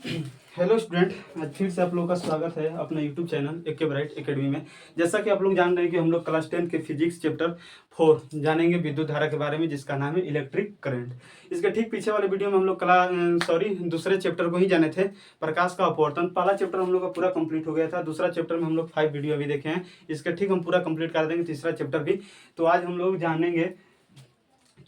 Hello student, आज फिर से आप लोगों का स्वागत है अपना YouTube channel AK bright academy में। जैसा कि आप लोग जान रहे हैं कि हम लोग क्लास 10 के फिजिक्स चैप्टर 4 जानेंगे विद्युत धारा के बारे में, जिसका नाम है इलेक्ट्रिक करंट। इसके ठीक पीछे वाले वीडियो में हम लोग दूसरे चैप्टर को ही जाने थे, प्रकाश का अपवर्तन। पहला चैप्टर हम लोग का पूरा कंप्लीट हो गया था। दूसरा चैप्टर में हम लोग 5 वीडियो अभी देखे हैं, इसके ठीक हम पूरा कंप्लीट कर देंगे तीसरा चैप्टर भी। तो आज हम लोग जानेंगे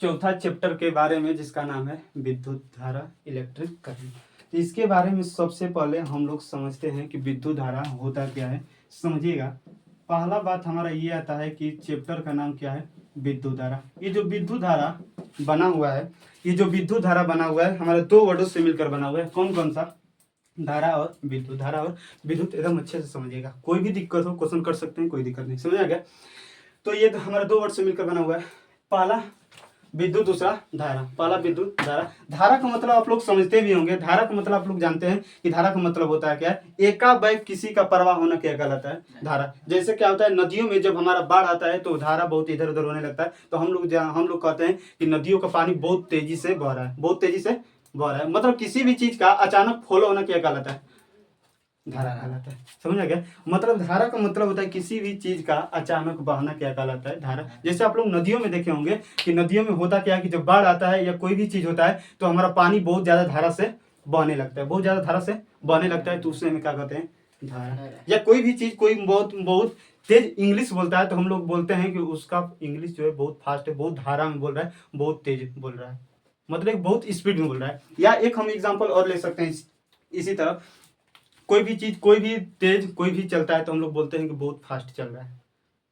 चौथा चैप्टर के बारे में, जिसका नाम है विद्युत धारा इलेक्ट्रिक करंट। तो इसके बारे में सबसे पहले हम लोग समझते हैं कि विद्युत धारा होता क्या है। समझिएगा, पहला बात हमारा ये आता है कि चैप्टर का नाम क्या है, विद्युत धारा। ये जो विद्युत धारा बना हुआ है, हमारे दो वर्डों से मिलकर बना हुआ है। कौन कौन सा? धारा और विद्युत। धारा और विद्युत एकदम अच्छे से समझिएगा, कोई भी दिक्कत हो क्वेश्चन कर सकते हैं, कोई दिक्कत नहीं। समझ आ गया? तो ये हमारे दो वर्ड से मिलकर बना हुआ है, पहला विद्युत, दूसरा धारा। पहला विद्युत, धारा। धारा का मतलब आप लोग समझते भी होंगे। धारा का मतलब आप लोग जानते हैं कि धारा का मतलब होता है क्या है, एकाएक किसी का प्रवाह होना क्या कहलाता है, धारा। जैसे क्या होता है, नदियों में जब हमारा बाढ़ आता है तो धारा बहुत इधर उधर होने लगता है, तो हम लोग कहते हैं कि नदियों का पानी बहुत तेजी से बह रहा है, बहुत तेजी से बह रहा है। मतलब किसी भी चीज का अचानक फ्लो होना क्या कहलाता है, धारा कहलाता है। समझ आ गया? मतलब धारा का मतलब होता है किसी भी चीज का अचानक बहना क्या कहलाता है, धारा। जैसे आप लोग नदियों में देखे होंगे कि नदियों में होता क्या है कि जब बाढ़ आता है या कोई भी चीज होता है तो हमारा पानी बहुत ज्यादा धारा से बहने लगता है, बहुत ज्यादा धारा से बहने लगता है, तो उससे हमें क्या कहते हैं, धारा। या कोई भी चीज, कोई बहुत बहुत तेज इंग्लिश बोलता है तो हम लोग बोलते हैं कि उसका इंग्लिश जो है बहुत फास्ट है, बहुत धारा में बोल रहा है, बहुत तेज बोल रहा है, मतलब बहुत स्पीड में बोल रहा है। या एक हम एग्जाम्पल और ले सकते हैं इसी तरह, कोई भी चीज, कोई भी तेज, कोई भी चलता है तो हम लोग बोलते हैं कि बहुत फास्ट चल रहा है,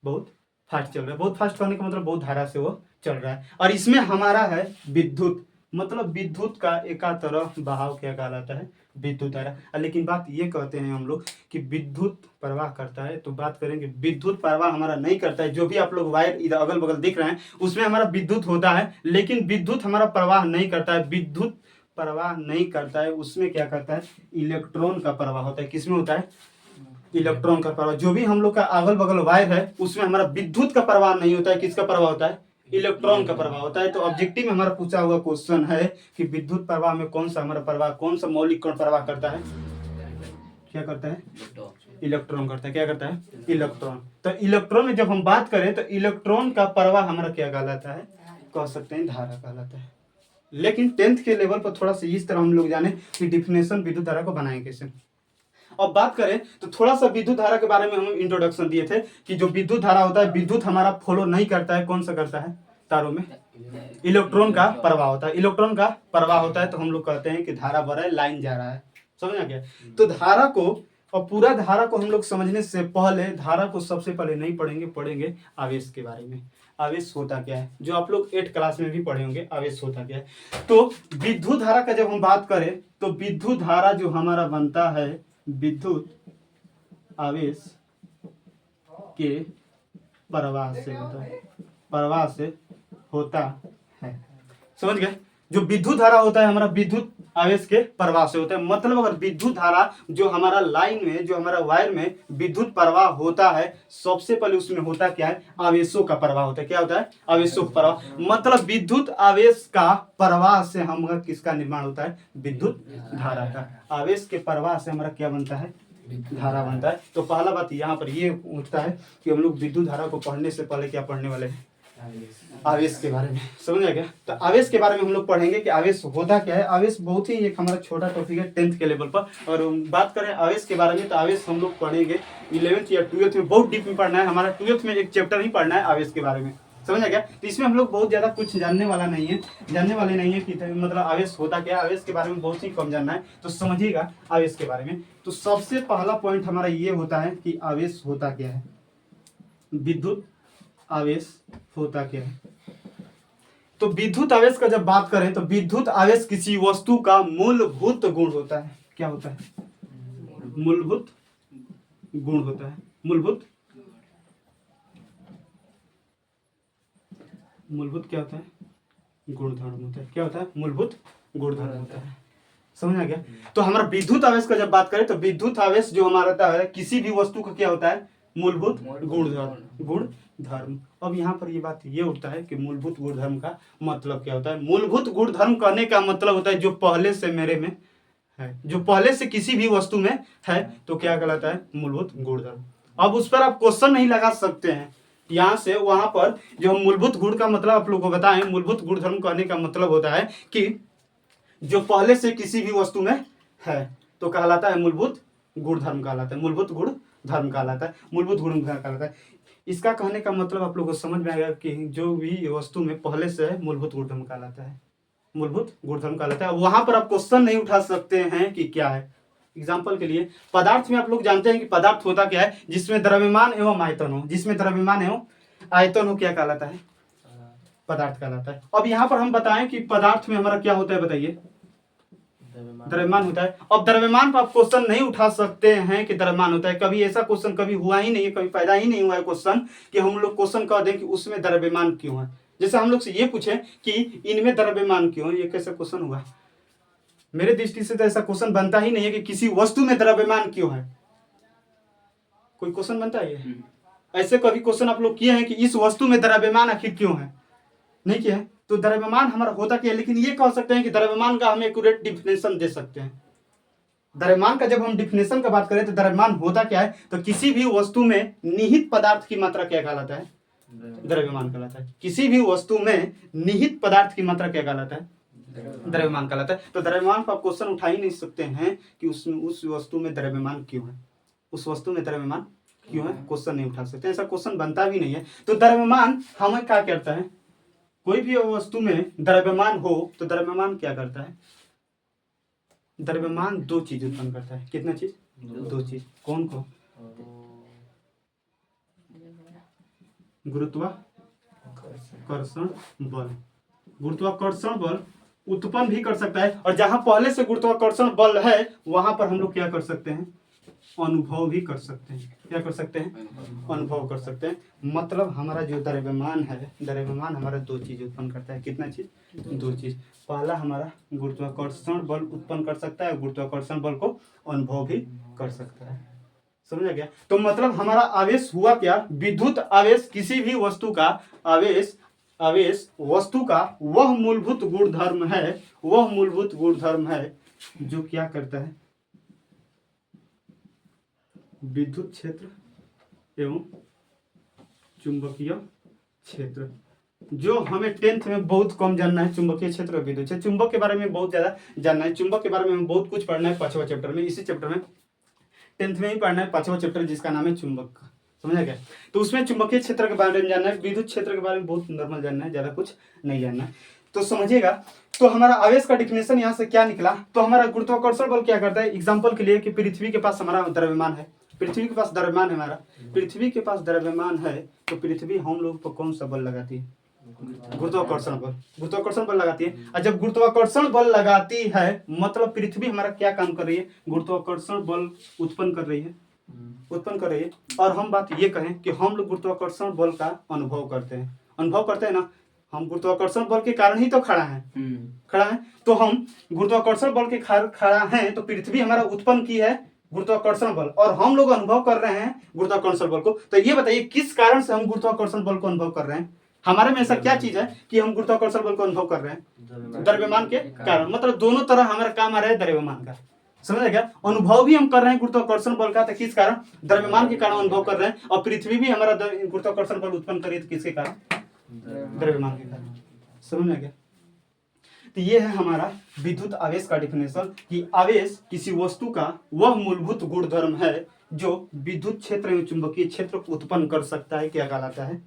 बहुत फास्ट चल रहा है। बहुत फास्ट करने का मतलब बहुत धारा से वो चल रहा है। और इसमें हमारा है विद्युत, मतलब विद्युत का एका तरफ बहाव क्या कहलाता है, विद्युत धारा। लेकिन बात ये कहते हैं हम लोग कि विद्युत प्रवाह करता है, तो बात करेंगे विद्युत प्रवाह हमारा नहीं करता है। जो भी आप लोग वायर इधर अगल बगल दिख रहे हैं उसमें हमारा विद्युत होता है, लेकिन विद्युत हमारा प्रवाह नहीं करता है। विद्युत प्रवाह नहीं करता है, उसमें क्या करता है, इलेक्ट्रॉन का प्रवाह होता है। किसमें होता है, इलेक्ट्रॉन का प्रवाह। जो भी हम लोग का अगल बगल वायर है उसमें हमारा विद्युत का प्रवाह नहीं होता है, किसका प्रवाह होता है, इलेक्ट्रॉन का प्रवाह होता है। तो ऑब्जेक्टिव में हमारा पूछा हुआ क्वेश्चन है कि विद्युत प्रवाह में कौन सा हमारा प्रवाह, कौन सा मौलिक कण प्रवाह करता है, क्या करता है, इलेक्ट्रॉन करता है। क्या करता है, इलेक्ट्रॉन। तो इलेक्ट्रॉन में जब हम बात करें तो इलेक्ट्रॉन का प्रवाह हमारा क्या कहलाता है, कह सकते हैं धारा कहलाता है। लेकिन 10th के लेवल पर थोड़ा सा इस तरह हम लोग जाने कि डिफिनेशन विद्युत धारा को बनाएंगे कैसे। अब बात करें तो थोड़ा सा विद्युत धारा के बारे में हम इंट्रोडक्शन दिए थे कि जो विद्युत धारा होता है, विद्युत हमारा फ्लो नहीं करता है, कौन सा करता है, तारों में इलेक्ट्रॉन का प्रवाह होता है। इलेक्ट्रॉन का प्रवाह होता है तो हम लोग कहते हैं कि धारा बढ़ रहा है, लाइन जा रहा है। समझ आ गया? तो धारा को, और पूरा धारा को हम लोग समझने से पहले धारा को सबसे पहले नहीं पढ़ेंगे आवेश के बारे में। आवेश होता क्या है, जो आप लोग 8th क्लास में भी पढ़े होंगे, आवेश होता क्या है। तो विद्युत धारा का जब हम बात करें तो विद्युत धारा जो हमारा बनता है, विद्युत आवेश के प्रवाह से होता है, प्रवाह से होता है। समझ गए? जो विद्युत धारा होता है हमारा विद्युत आवेश के प्रवाह से होता है। मतलब अगर विद्युत धारा जो हमारा लाइन में, जो हमारा वायर में विद्युत प्रवाह होता है, सबसे पहले उसमें होता क्या है, आवेशों का प्रवाह होता है। क्या होता है, आवेशों का प्रवाह। मतलब विद्युत आवेश का प्रवाह से हमारा किसका निर्माण होता है, विद्युत धारा का। आवेश के प्रवाह से हमारा क्या बनता है, धारा बनता है। तो पहला बात यहाँ पर ये उठता है कि हम लोग विद्युत धारा को पढ़ने से पहले क्या पढ़ने वाले हैं, आवेश के बारे में। समझ आ गया? तो आवेश के बारे में हम लोग पढ़ेंगे कि आवेश होता क्या है। आवेश बहुत ही एक हमारा छोटा टॉपिक है 10th के लेवल पर। और बात करें आवेश के बारे में तो आवेश हम लोग पढ़ेंगे 11th या 12th में, बहुत डीप में पढ़ना है। हमारा 12th में एक चैप्टर ही पढ़ना है आवेश के बारे में। समझ आ गया? तो इसमें हम लोग बहुत ज्यादा कुछ जानने वाले नहीं है कि मतलब आवेश होता क्या है। आवेश के बारे में बहुत ही कम जानना है, तो समझिएगा आवेश के बारे में। तो सबसे पहला पॉइंट हमारा ये होता है कि आवेश होता क्या है, विद्युत आवेश होता क्या है। तो विद्युत आवेश का जब बात करें तो विद्युत आवेश किसी वस्तु का मूलभूत गुण होता है। क्या होता है, मूलभूत गुण होता है। मूलभूत क्या होता है, गुणधर्म होता है। क्या होता है, मूलभूत गुणधर्म होता है। समझ आ गया? तो हमारा विद्युत आवेश का जब बात करें तो विद्युत आवेश जो हमारा रहता है किसी भी वस्तु का क्या होता है, मूलभूत गुणधर्म। अब यहाँ पर ये बात ये उठता है कि मूलभूत गुणधर्म का मतलब क्या होता है। मूलभूत गुणधर्म कहने का मतलब होता है जो पहले से मेरे में है, जो पहले से किसी भी वस्तु में है तो क्या कहलाता है? मूलभूत गुणधर्म। अब उस पर आप क्वेश्चन नहीं लगा सकते हैं, यहाँ से वहां पर जो हम मूलभूत गुण का मतलब आप लोगों को बताएं, मूलभूत गुणधर्म कहने का मतलब होता है कि जो पहले से किसी भी वस्तु में है तो कहलाता है मूलभूत गुणधर्म कहलाता है, मूलभूत गुण धर्म कहलाता है, मूलभूत गुण कहलाता है। इसका कहने का मतलब आप लोगों को समझ में आएगा कि जो भी वस्तु में पहले से है मूलभूत गुणधर्म कहलाता है, मूलभूत गुणधर्म कहलाता है। वहां पर आप क्वेश्चन नहीं उठा सकते हैं कि क्या है। एग्जाम्पल के लिए पदार्थ में आप लोग जानते हैं कि पदार्थ होता क्या है? जिसमें द्रव्यमान एवं आयतन हो, जिसमें द्रव्यमान एवं आयतन हो क्या कहलाता है? पदार्थ कहलाता है। अब यहाँ पर हम बताएं कि पदार्थ में हमारा क्या होता है, बताइए? द्रव्यमान होता है। अब द्रव्यमान पर आप क्वेश्चन नहीं उठा सकते हैं कि द्रव्यमान होता है। कभी ऐसा क्वेश्चन कभी हुआ ही नहीं है, कभी पैदा ही नहीं हुआ है क्वेश्चन कि हम लोग क्वेश्चन कह दें कि उसमें द्रव्यमान क्यों है। जैसे हम लोग से ये पूछे कि इनमें द्रव्यमान क्यों है, ये कैसा क्वेश्चन हुआ? मेरे दृष्टि से तो ऐसा क्वेश्चन बनता ही नहीं है कि किसी वस्तु में द्रव्यमान क्यों है। कोई क्वेश्चन बनता है ये? ऐसे कभी क्वेश्चन आप लोग किए हैं कि इस वस्तु में द्रव्यमान आखिर क्यों है? नहीं किया है। तो द्रव्यमान हमारा होता क्या है? लेकिन ये कह सकते हैं कि द्रव्यमान का हम एक्यूरेट डिफिनेशन दे सकते हैं। द्रव्यमान का जब हम डिफिनेशन का बात करें तो द्रव्यमान होता क्या है? तो किसी भी वस्तु में निहित पदार्थ की मात्रा क्या कहलाता है? द्रव्यमान कहलाता है। किसी भी वस्तु में निहित पदार्थ की मात्रा क्या कहलाता है? द्रव्यमान कहलाता है। तो द्रव्यमान पर आप क्वेश्चन उठा ही नहीं सकते हैं कि उस वस्तु में द्रव्यमान क्यों है, उस वस्तु में द्रव्यमान क्यों है, क्वेश्चन नहीं उठा सकते। ऐसा क्वेश्चन बनता भी नहीं है। तो द्रव्यमान हमें क्या करता है? कोई भी वस्तु में द्रव्यमान हो तो द्रव्यमान क्या करता है? द्रव्यमान दो चीज उत्पन्न करता है। कितना चीज? दो चीज। कौन कौन? गुरुत्वाकर्षण बल। गुरुत्वाकर्षण बल उत्पन्न भी कर सकता है, और जहां पहले से गुरुत्वाकर्षण बल है वहां पर हम लोग क्या कर सकते हैं? अनुभव भी कर सकते हैं। क्या कर सकते हैं? अनुभव कर सकते हैं। मतलब हमारा जो द्रव्यमान है, द्रव्यमान हमारा दो चीज उत्पन्न करता है। कितना चीज? दो चीज। पहला हमारा गुरुत्वाकर्षण बल उत्पन्न कर सकता है, गुरुत्वाकर्षण बल को अनुभव भी कर सकता है। समझा गया? तो मतलब हमारा आवेश हुआ क्या? विद्युत आवेश किसी भी वस्तु का आवेश वस्तु का वह मूलभूत गुणधर्म है, वह मूलभूत गुणधर्म है जो क्या करता है? विद्युत क्षेत्र एवं चुंबकीय क्षेत्र। जो हमें 10th में बहुत कम जानना है, चुंबकीय क्षेत्र और विद्युत क्षेत्र। चुंबक के बारे में बहुत ज्यादा जानना है, चुंबक के बारे में हमें बहुत कुछ पढ़ना है 5वां चैप्टर में। इसी चैप्टर में 10th में ही पढ़ना है 5वां चैप्टर, जिसका नाम है चुंबक। समझा गया? तो उसमें चुंबकीय क्षेत्र के बारे में जानना है, विद्युत क्षेत्र के बारे में बहुत नॉर्मल जानना है, ज्यादा कुछ नहीं जानना है। तो समझिएगा, तो हमारा आवेश का डिफिनेशन यहाँ से क्या निकला? तो हमारा गुरुत्वाकर्षण बल क्या करता है? एग्जाम्पल के लिए कि पृथ्वी के पास हमारा द्रव्यमान है, पृथ्वी के पास द्रव्यमान है, हमारा पृथ्वी के पास द्रव्यमान है, तो पृथ्वी हम लोग पर कौन सा बल लगाती है? गुरुत्वाकर्षण बल। गुरुत्वाकर्षण बल लगाती है। और जब गुरुत्वाकर्षण बल लगाती है मतलब पृथ्वी हमारा क्या काम कर रही है? गुरुत्वाकर्षण बल उत्पन्न कर रही है, उत्पन्न कर रही है। और हम बात ये कहें कि हम लोग गुरुत्वाकर्षण बल का अनुभव करते हैं, अनुभव करते हैं ना। हम गुरुत्वाकर्षण बल के कारण ही तो खड़ा है, खड़ा है। तो हम गुरुत्वाकर्षण बल के खड़ा हैं, तो पृथ्वी हमारा उत्पन्न की है गुरुत्वाकर्षण बल, और हम लोग अनुभव कर रहे हैं गुरुत्वाकर्षण बल को। तो ये बताइए किस कारण से हम गुरुत्वाकर्षण बल को अनुभव कर रहे हैं? हमारे में ऐसा क्या चीज है कि हम गुरुत्वाकर्षण बल को अनुभव कर रहे हैं? द्रव्यमान के कारण। मतलब दोनों तरह हमारा काम आ रहा है द्रव्यमान का। समझ गया? अनुभव भी हम कर रहे हैं गुरुत्वाकर्षण बल का, तो किस कारण? द्रव्यमान के कारण अनुभव कर रहे हैं। और पृथ्वी भी हमारा गुरुत्वाकर्षण बल उत्पन्न कर रही है, तो किसके कारण? द्रव्यमान के कारण। समझ में गया? तो ये है हमारा विद्युत आवेश का डिफिनेशन कि आवेश किसी वस्तु का वह मूलभूत गुणधर्म है जो विद्युत क्षेत्र एवं चुंबकीय क्षेत्र को उत्पन्न कर सकता है। क्या कहलाता है?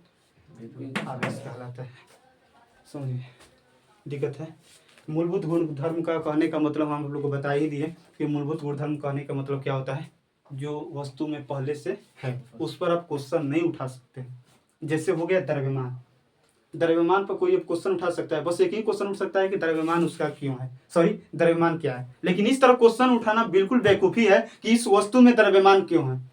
आवेश कहलाता है। समझिए, दिक्कत है। मूलभूत गुणधर्म का कहने का मतलब हम लोग को बता ही दिए कि मूलभूत गुणधर्म कहने का मतलब क्या होता है? जो वस्तु में पहले से है उस पर आप क्वेश्चन नहीं उठा सकते। जैसे हो गया द्रव्यमान, द्रव्यमान पर कोई क्वेश्चन उठा सकता है, बस एक ही क्वेश्चन उठ सकता है कि द्रव्यमान उसका क्यों है, सॉरी द्रव्यमान क्या है। लेकिन इस तरह क्वेश्चन उठाना बिल्कुल बेवकूफी है कि इस वस्तु में द्रव्यमान क्यों है,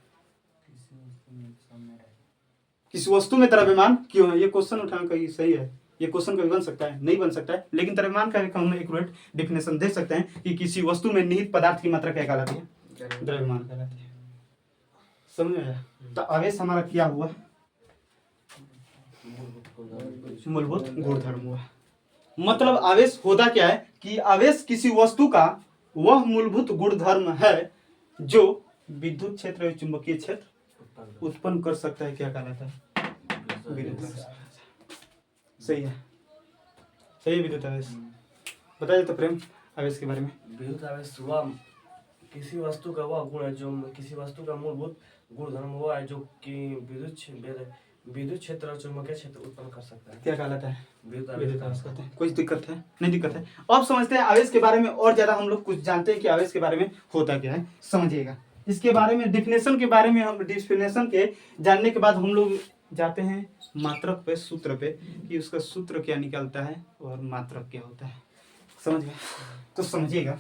किस वस्तु में द्रव्यमान क्यों है। ये क्वेश्चन उठाना कहीं सही है? ये क्वेश्चन कभी बन सकता है? नहीं बन सकता है। लेकिन द्रव्यमान का हम एक्यूरेट डिफिनेशन दे सकते हैं कि किसी वस्तु में निहित पदार्थ की मात्रा क्या कहलाती है? द्रव्यमान कहलाती है। समझ आया? तो आवेश हमारा क्या हुआ? मूलभूत गुणधर्म हुआ। मतलब आवेश होता क्या है कि आवेश किसी वस्तु का वह मूलभूत गुणधर्म है जो विद्युत क्षेत्र या चुंबकीय क्षेत्र उत्पन्न कर सकता है। क्या कहलाता है? विद्युत आवेश। सही है, सही है, विद्युत आवेश। बताइए तो प्रेम आवेश के बारे में। विद्युत आवेश वह किसी वस्तु का वह गुण है जो किसी वस्तु का मूलभूत गुणधर्म हुआ है जो कि विद्युत क्षेत्र और चुंबकीय क्षेत्र उत्पन्न कर सकता है। क्या कहलाता है? विद्युत विद्युत आवेश। आवेश कहते हैं। कोई दिक्कत है? नहीं दिक्कत है। अब समझते हैं आवेश के बारे में और ज्यादा हम लोग कुछ जानते हैं कि आवेश के बारे में होता क्या है। समझिएगा इसके बारे में, डिफिनेशन के बारे में। हम डिफिनेशन के जानने के बाद हम लोग जाते हैं मात्रक पे, सूत्र पे, कि उसका सूत्र क्या निकलता है और मात्रक क्या होता है। समझ गए? तो समझिएगा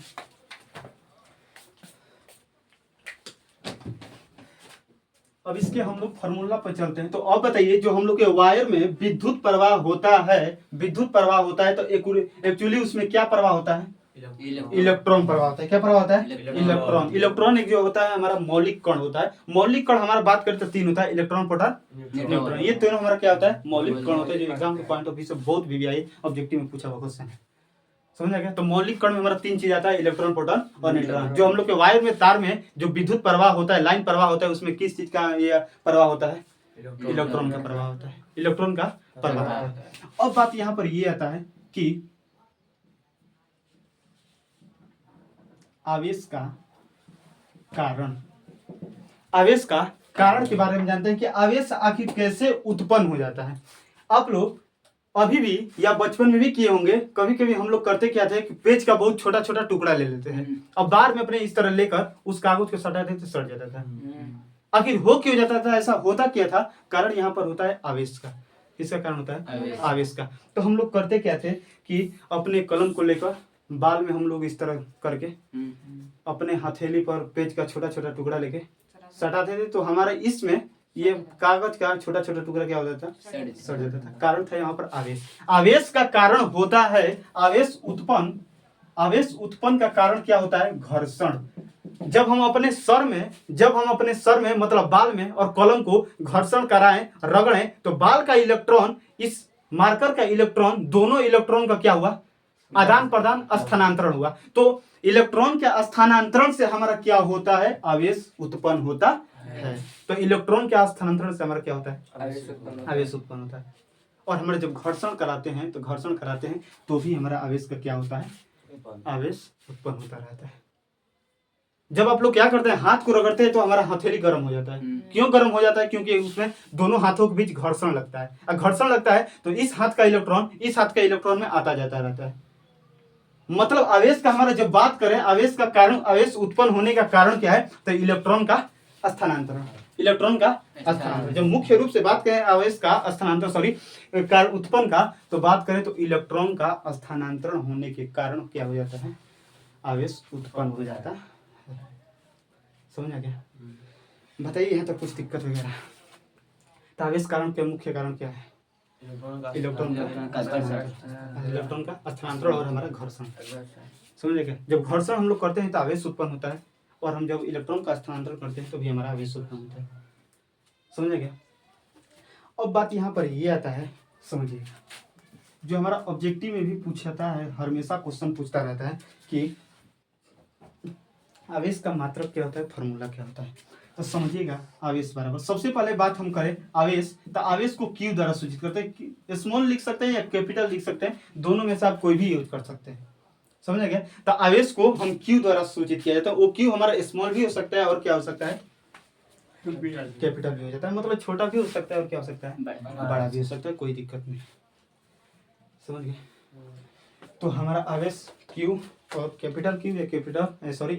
अब इसके हम लोग फार्मूला पर चलते हैं। तो अब बताइए, जो हम लोग के वायर में विद्युत प्रवाह होता है, विद्युत प्रवाह होता है, तो एक्चुअली उसमें क्या प्रवाह होता है? इलेक्ट्रॉन प्रवाह होता है। क्या प्रवाह होता है? इलेक्ट्रॉन। इलेक्ट्रॉन एक जो होता है हमारा मौलिक कण होता है। मौलिक कण हमारा बात करें तो तीन होता है, इलेक्ट्रॉन, प्रोटॉन, न्यूट्रॉन। ये तीनों हमारा क्या होता है? मौलिक कण होता है, जो एग्जाम के पॉइंट ऑफ व्यू से बहुत भी ऑब्जेक्टिव में पूछा हुआ क्वेश्चन है। समझा गया? तो मौलिक कण में हमारा तीन चीज आता है, इलेक्ट्रॉन, प्रोटॉन और न्यूट्रॉन। जो हम लोग के वायर में, तार में जो विद्युत प्रवाह होता है, लाइन प्रवाह होता है, उसमें किस चीज का ये प्रवाह होता है? इलेक्ट्रॉन का प्रवाह होता है। इलेक्ट्रॉन का प्रवाह होता है। अब बात यहाँ पर ये आता है कि आवेश का कारण, आवेश का कारण के बारे में जानते हैं कि आवेश आखिर कैसे उत्पन्न हो जाता है। आप लोग अभी भी या बचपन में भी किए होंगे, कभी कभी हम लोग करते क्या थे कि पेज का बहुत छोटा छोटा टुकड़ा ले लेते हैं, अब बार में अपने इस तरह लेकर उस कागज को सटाते तो सट जाता था। आखिर हो क्यों जाता था? ऐसा होता क्या था? कारण यहाँ पर होता है आवेश का। किसका कारण होता है? आवेश का। तो हम लोग करते क्या थे कि अपने कलम को लेकर बाल में हम लोग इस तरह करके अपने हथेली पर पेज का छोटा छोटा टुकड़ा लेके सटाते थे, तो हमारा इसमें ये कागज का छोटा छोटा टुकड़ा क्या हो जाता था? सड़ जाता था। कारण था यहाँ पर आवेश। आवेश का कारण होता है आवेश उत्पन्न। आवेश उत्पन्न का कारण क्या होता है? घर्षण। जब हम अपने सर में मतलब बाल में और कलम को घर्षण कराएं, रगड़ें, तो बाल का इलेक्ट्रॉन, इस मार्कर का इलेक्ट्रॉन, दोनों इलेक्ट्रॉन का क्या हुआ? आदान प्रदान, स्थानांतरण हुआ। तो इलेक्ट्रॉन के स्थानांतरण से हमारा क्या होता है? आवेश उत्पन्न होता है। तो इलेक्ट्रॉन के स्थानांतरण से हमारा क्या होता है? आवेश उत्पन्न होता है। और हमारे जब घर्षण कराते हैं तो भी हमारा आवेश का क्या होता है? आवेश उत्पन्न होता रहता है। जब आप लोग क्या करते हैं, हाथ को रगड़ते हैं, तो हमारा हथेली गर्म हो जाता है। क्यों गर्म हो जाता है? क्योंकि उसमें दोनों हाथों के बीच घर्षण लगता है। और घर्षण लगता है तो इस हाथ का इलेक्ट्रॉन इस हाथ का इलेक्ट्रॉन में आता जाता रहता है। मतलब आवेश का हमारा जब बात करें, आवेश का कारण, आवेश उत्पन्न होने का कारण क्या है? तो इलेक्ट्रॉन का स्थानांतरण। इलेक्ट्रॉन का स्थानांतरण। जब मुख्य रूप से बात करें आवेश का स्थानांतरण, कारण उत्पन्न का, तो बात करें तो इलेक्ट्रॉन का स्थानांतरण होने के कारण क्या हो जाता है? आवेश उत्पन्न हो जाता है। समझा क्या? बताइए यहाँ तक कुछ दिक्कत वगैरह? तो आवेश कारण के मुख्य कारण क्या है? इलेक्ट्रॉन का स्थानांतरण और हमारा घर्षण। समझे क्या? जब घर्षण हम लोग करते हैं तो आवेश उत्पन्न होता है, और हम जब इलेक्ट्रॉन का स्थानांतरण करते हैं तो भी हमारा आवेश उत्पन्न होता है। समझे क्या? अब बात यहाँ पर ये आता है, समझिए, जो हमारा ऑब्जेक्टिव में भी पूछता है, हमेशा क्वेश्चन पूछता रहता है कि आवेश का मात्रक क्या होता है, फार्मूला क्या होता है। तो समझिएगा, आवेश बराबर, सबसे पहले बात हम करें आवेश, तो आवेश को क्यू द्वारा सूचित करते हैं। स्मॉल लिख सकते हैं या कैपिटल लिख सकते हैं, दोनों में से आप कोई भी यूज कर सकते हैं। समझ गए? तो आवेश को हम क्यू द्वारा सूचित किया जाता है। वो क्यू हमारा स्मॉल भी हो सकता है और क्या हो सकता है? कैपिटल भी हो जाता है। मतलब छोटा भी हो सकता है और क्या हो सकता है? बड़ा भी हो सकता है। कोई दिक्कत नहीं। समझ गए? तो हमारा आवेश क्यू और कैपिटल क्यू या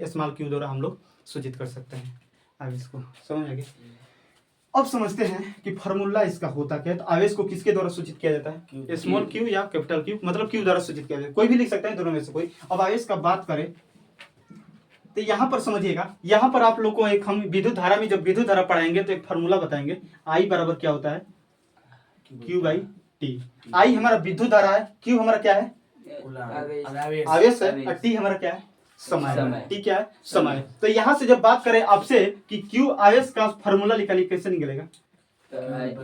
स्मॉल क्यू द्वारा हम लोग सूचित कर सकते हैं आवेश को। समझ गए? अब समझते हैं कि फार्मूला इसका होता क्या है। तो आवेश को किसके द्वारा सूचित किया जाता है? स्मॉल क्यू या कैपिटल क्यू, मतलब क्यू द्वारा सूचित किया जाता है। कोई भी लिख सकते हैं, दोनों में से कोई। अब आवेश का बात करें तो यहाँ पर समझिएगा, यहाँ पर आप लोग को एक, हम विद्युत धारा में जब विद्युत धारा पढ़ाएंगे तो एक फार्मूला बताएंगे। आई बराबर क्या होता है? Q by T. आई हमारा विद्युत धारा है, क्यू हमारा क्या है? आवेश है, और टी हमारा क्या है? समय। टी क्या है? समय। तो यहाँ से जब बात करें आपसे कि क्यू आवेश का फार्मूला निकालिए, कैसे निकलेगा? IT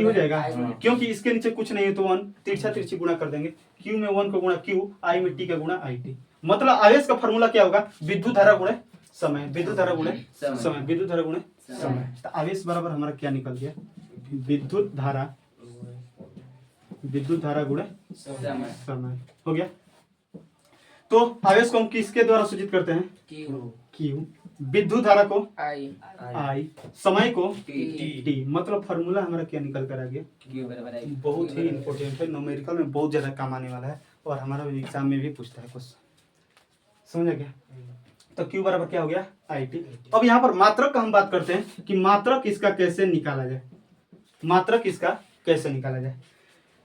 हो जाएगा, क्योंकि इसके नीचे कुछ नहीं है तो 1 तिरछा तिरछी गुणा कर देंगे। Q में 1 का गुणा Q, I में T का गुणा IT। मतलब आवेश का फॉर्मूला क्या होगा? विद्युत धारा गुणे समय, विद्युत धारा गुणे समय, विद्युत धारा गुणे समय। तो आवेश बराबर हमारा क्या निकल गया? विद्युत धारा गुणे समय हो गया। तो आवेश को हम किसके द्वारा सूचित करते हैं? Q। विद्युत धारा को I, समय को T। मतलब फॉर्मूला हमारा क्या निकल कर आ गया? बहुत ही इंपॉर्टेंट है, न्यूमेरिकल में बहुत ज्यादा काम आने वाला है और हमारा एग्जाम में भी पूछता है कुछ। समझ गया? तो Q बराबर क्या हो गया? IT। अब यहाँ पर मात्रक का हम बात करते हैं कि मात्रक इसका कैसे निकाला जाए। मात्रक इसका कैसे निकाला जाए?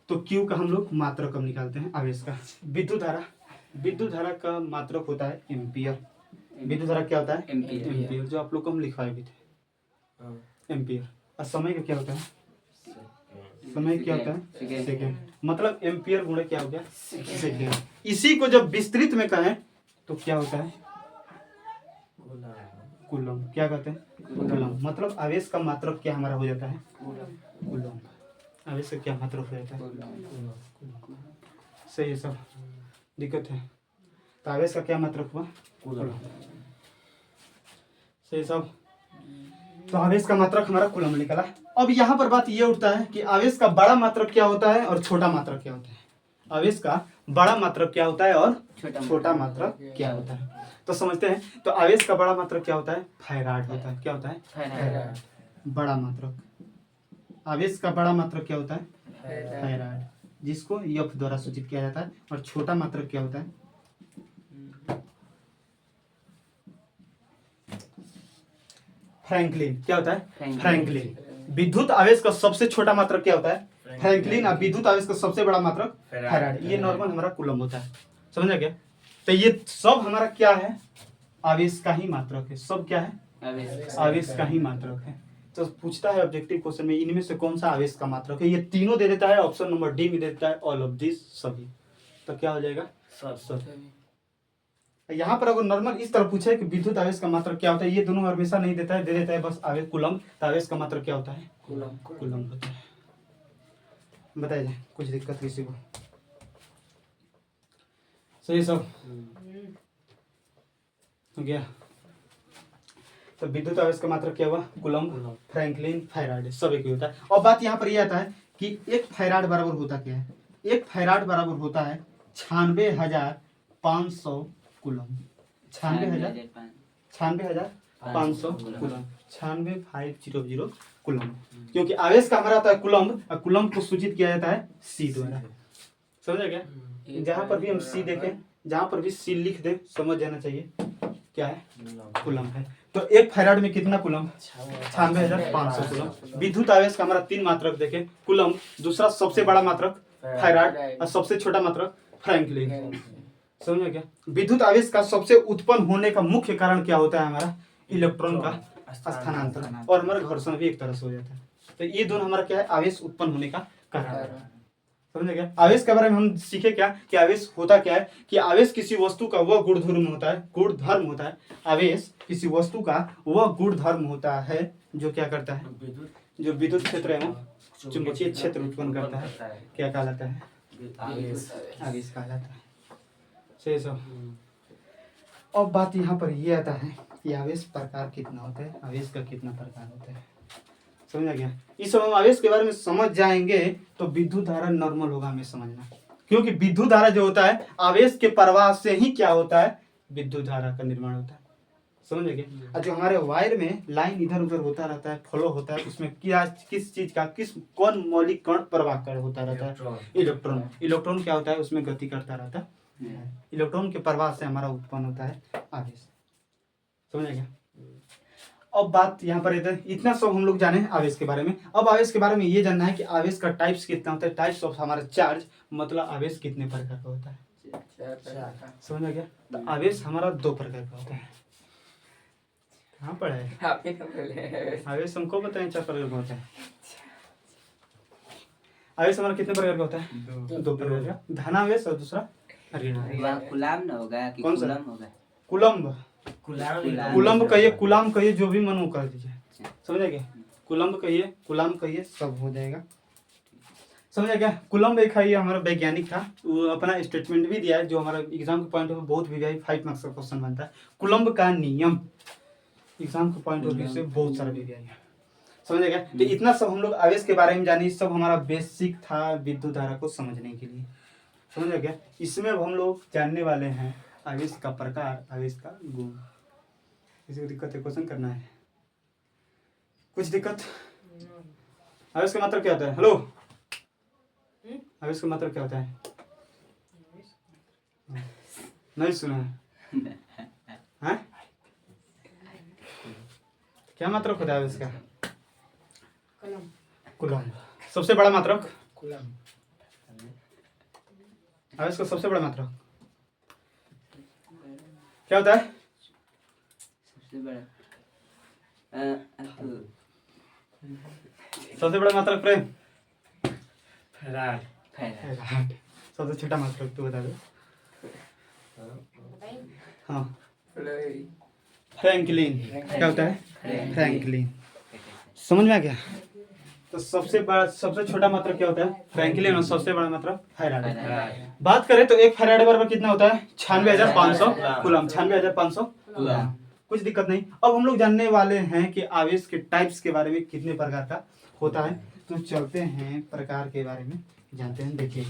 तो Q का हम लोग मात्रक हम निकालते हैं आवेश का। विद्युत धारा का मात्रक होता है एम्पियर। विद्युत धारा क्या होता है? एम्पियर, जो आप लोग को हम लिखवाए भी थे, एम्पियर। और समय का क्या होता है? समय क्या होता है? सेकेंड। मतलब एम्पियर गुणे क्या हो गया? सेकेंड। इसी को जब विस्तृत में कहें तो क्या होता है? कूलम। क्या कहते हैं? कूलम। मतलब आवेश का मात्रक क्या हमारा हो जाता है? कूलम। आवेश का क्या मात्रक हो जाता है? सही है सब, दिक्कत है। तो आवेश का क्या मात्रक हुआ? कूलम। सही सब। तो आवेश का मात्रक हमारा कूलम निकला। अब यहाँ पर बात ये उठता है कि आवेश का बड़ा मात्रक क्या होता है और छोटा मात्रक क्या होता है। आवेश का बड़ा मात्रक क्या होता है और छोटा मात्रक क्या होता है, तो समझते हैं। तो आवेश का बड़ा मात्रक क्या होता है? फैराड होता है। क्या होता है? फैराड। बड़ा मात्रक, आवेश का बड़ा मात्रक क्या होता है? फैराड, जिसको F द्वारा सूचित किया जाता है। और छोटा मात्रक क्या होता है? फ्रैंकलिन। क्या होता है? फ्रैंकलिन। विद्युत आवेश का सबसे छोटा मात्रक क्या होता है? फ्रैंकलिन। और विद्युत आवेश का सबसे बड़ा मात्रक फैराड। ये नॉर्मल हमारा कूलम होता है। समझा क्या? तो ये सब हमारा क्या है? आवेश का ही मात्रक है। सब क्या है? आवेश का ही मात्रक है। तो पूछता है ऑब्जेक्टिव क्वेश्चन में इनमें से कौन सा आवेश का मात्रक है? ये तीनों दे देता है, ऑप्शन नंबर डी में दे देता है ऑल ऑफ दिस, सभी। तो क्या हो जाएगा? सब। यहाँ पर अगर नॉर्मल इस तरह पूछे कि विद्युत आवेश का मात्रक क्या होता है, ये दोनों हमेशा नहीं देता है, दे देता है बस आवेश कूलम। तो आवेश का मात्रक क्या होता है? कूलम होता है। बताया जाए, कुछ दिक्कत किसी को? सही सब हो गया। तो विद्युत आवेश का मात्रक क्या हुआ? कूलम, फ्रैंकलिन, फैराड, सब एक ही होता है। और बात यहाँ पर यह आता है कि एक फैराड बराबर होता क्या है? एक फैराड बराबर होता है 96,500 कूलम। 96,500 कूलम। 96,500 कूलम। क्योंकि आवेश का हमारा आता है कूलम, और कूलम को सूचित किया जाता है C द्वारा। समझा क्या? जहां पर भी हम C देखें, जहां पर भी C लिख दे, समझ जाना चाहिए क्या है? कूलम है। तो एक फैराड में कितना कूलम? 96,500 कूलम। विद्युत आवेश का हमारा 3 मात्रक देखें, कूलम, दूसरा सबसे बड़ा मात्रक फैराड, और सबसे छोटा मात्रक फ्रैंकलिन। समझा क्या? विद्युत आवेश का सबसे उत्पन्न होने का मुख्य कारण क्या होता है? हमारा इलेक्ट्रॉन का स्थानांतरण, और हमारा घर्षण भी एक तरह से हो जाता है। तो ये दोनों हमारा क्या है? आवेश उत्पन्न होने का कारण। समझे क्या? आवेश के बारे में हम सीखे क्या कि आवेश होता क्या है, कि आवेश किसी वस्तु का वह गुणधर्म होता है, गुणधर्म होता है। आवेश किसी वस्तु का वह गुणधर्म होता है जो क्या करता है? जो विद्युत क्षेत्र एवं चुंबकीय क्षेत्र उत्पन्न करता है, क्या कहलाता है? आवेश कहलाता है। सही सब। अब बात यहाँ पर ये आता है कि आवेश प्रकार कितना होता है, आवेश का कितना प्रकार होता है। समझा गया? इस समय हम आवेश के बारे में समझ जाएंगे तो विद्युत धारा नॉर्मल होगा हमें समझना, क्योंकि विद्युत धारा जो होता है आवेश के प्रवाह से ही क्या होता है? विद्युत धारा का निर्माण होता है। समझ गए? और जो हमारे वायर में लाइन इधर उधर होता रहता है, फ्लो होता है, उसमें क्या किस चीज का कौन मौलिक कण प्रवाह कर होता रहता है? इलेक्ट्रॉन। इलेक्ट्रॉन क्या होता है? उसमें गति करता रहता है। इलेक्ट्रॉन के प्रवाह से हमारा उत्पन्न होता है आवेश। समझ गया? अब बात यहाँ पर इतना सब हम लोग जाने आवेश के बारे में। अब आवेश के बारे में ये जानना है कि आवेश का टाइप्स कितना होता है, टाइप्स ऑफ हमारा चार्ज, मतलब आवेश कितने प्रकार का होता है। समझ गया? तो आवेश हमारा 2 प्रकार का होता है। कहाँ पर है आवेश? हमको बताएं 4 प्रकार का होता है। आवेश हमारा कितने प्रकार का होता है? 2 प्रकार का, धनावेश और दूसरा ऋणावेश। कुलाम ना होगा कि कौन सा? कुलम होगा? कुलम्ब। कुलम्ब कहिए, कुलाम कहिए, जो भी मन वो कर दीजिए। समझ गए? कुलम्ब कहिए, कुलम्ब कहिए, सब हो जाएगा। समझ क्या? कुलम्ब एक है, ये हमारा वैज्ञानिक था, वो अपना स्टेटमेंट भी दिया है जो हमारा एग्जाम के पॉइंट ऑफ व्यू बहुत भी 5 मार्क्स का क्वेश्चन बनता है। कुलम्ब का नियम एग्जाम के पॉइंट ऑफ व्यू से बहुत सारा भी है। समझ गया? तो इतना सब हम लोग आवेश के बारे में जाने, सब हमारा बेसिक था विद्युत धारा को समझने के लिए। समझ गया? इसमें अब हम लोग जानने वाले हैं आवेश का प्रकार, आवेश का गुण। किसी को दिक्कत है? क्वेश्चन करना है? कुछ दिक्कत? आवेश का मतलब क्या होता है? हेलो, आवेश का मतलब क्या होता है? नहीं सुना है? हाँ? क्या मात्रक होता है आवेश का? कूलम। सबसे बड़ा मात्रक आवेश का सबसे बड़ा मात्रक क्या होता है? सबसे बड़ा सबसे बड़ा मात्रक प्रेम? फैराड। फैराड। सबसे छोटा मात्रक तू बता दे। हाँ, फ्रैंकलिन। क्या होता है? फ्रैंकलिन। समझ में आ गया? तो सबसे बड़ा, सबसे छोटा मात्रक क्या होता है? फ्रैंकलिन। और सबसे बड़ा मात्रक फैराडे। बात करें तो एक फैराडे बराबर कितना होता है? 96,500 कूलम। 96,500 कूलम। कुछ दिक्कत नहीं। अब हम लोग जानने वाले हैं कि आवेश के टाइप्स के बारे में, कितने प्रकार का होता है। तो चलते हैं प्रकार के बारे में जानते हैं। देखिए,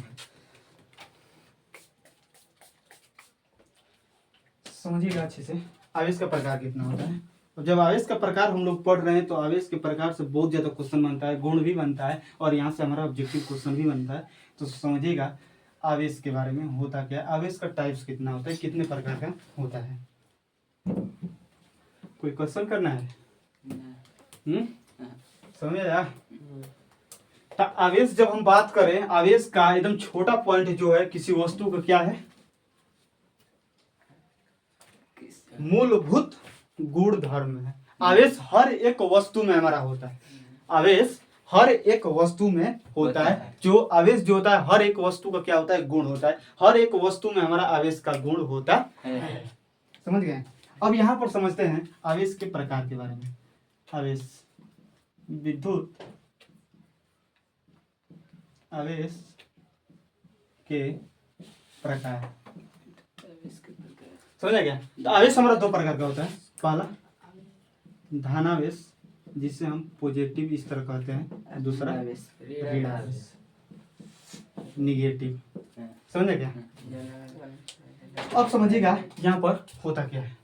समझिएगा अच्छे से, आवेश का प्रकार कितना होता है। और जब आवेश का प्रकार हम लोग पढ़ रहे हैं तो आवेश के प्रकार से बहुत ज्यादा क्वेश्चन बनता है, गुण भी बनता है, और यहाँ से हमारा ऑब्जेक्टिव क्वेश्चन भी बनता है। तो समझिएगा आवेश के बारे में होता क्या है, आवेश का टाइप्स कितना होता है, कितने प्रकार का होता है। कोई क्वेश्चन करना है? समझ आया? तो आवेश जब हम बात करें, आवेश का एकदम छोटा पॉइंट जो है किसी वस्तु का क्या है? मूलभूत गुण धर्म है। आवेश हर एक वस्तु में हमारा होता है। आवेश हर एक वस्तु में होता है। जो आवेश जो होता है हर एक वस्तु का क्या होता है? गुण होता है। हर एक वस्तु में हमारा आवेश का गुण होता है। समझ गए? अब यहाँ पर समझते हैं आवेश के प्रकार के बारे में। आवेश, विद्युत आवेश के प्रकार। समझ गया? तो आवेश हमारा दो प्रकार का होता है। पहला धनावेश, जिसे हम पॉजिटिव इस तरह कहते हैं, दूसरा ऋणावेश, निगेटिव। समझ गया? अब समझिएगा यहाँ पर होता क्या है।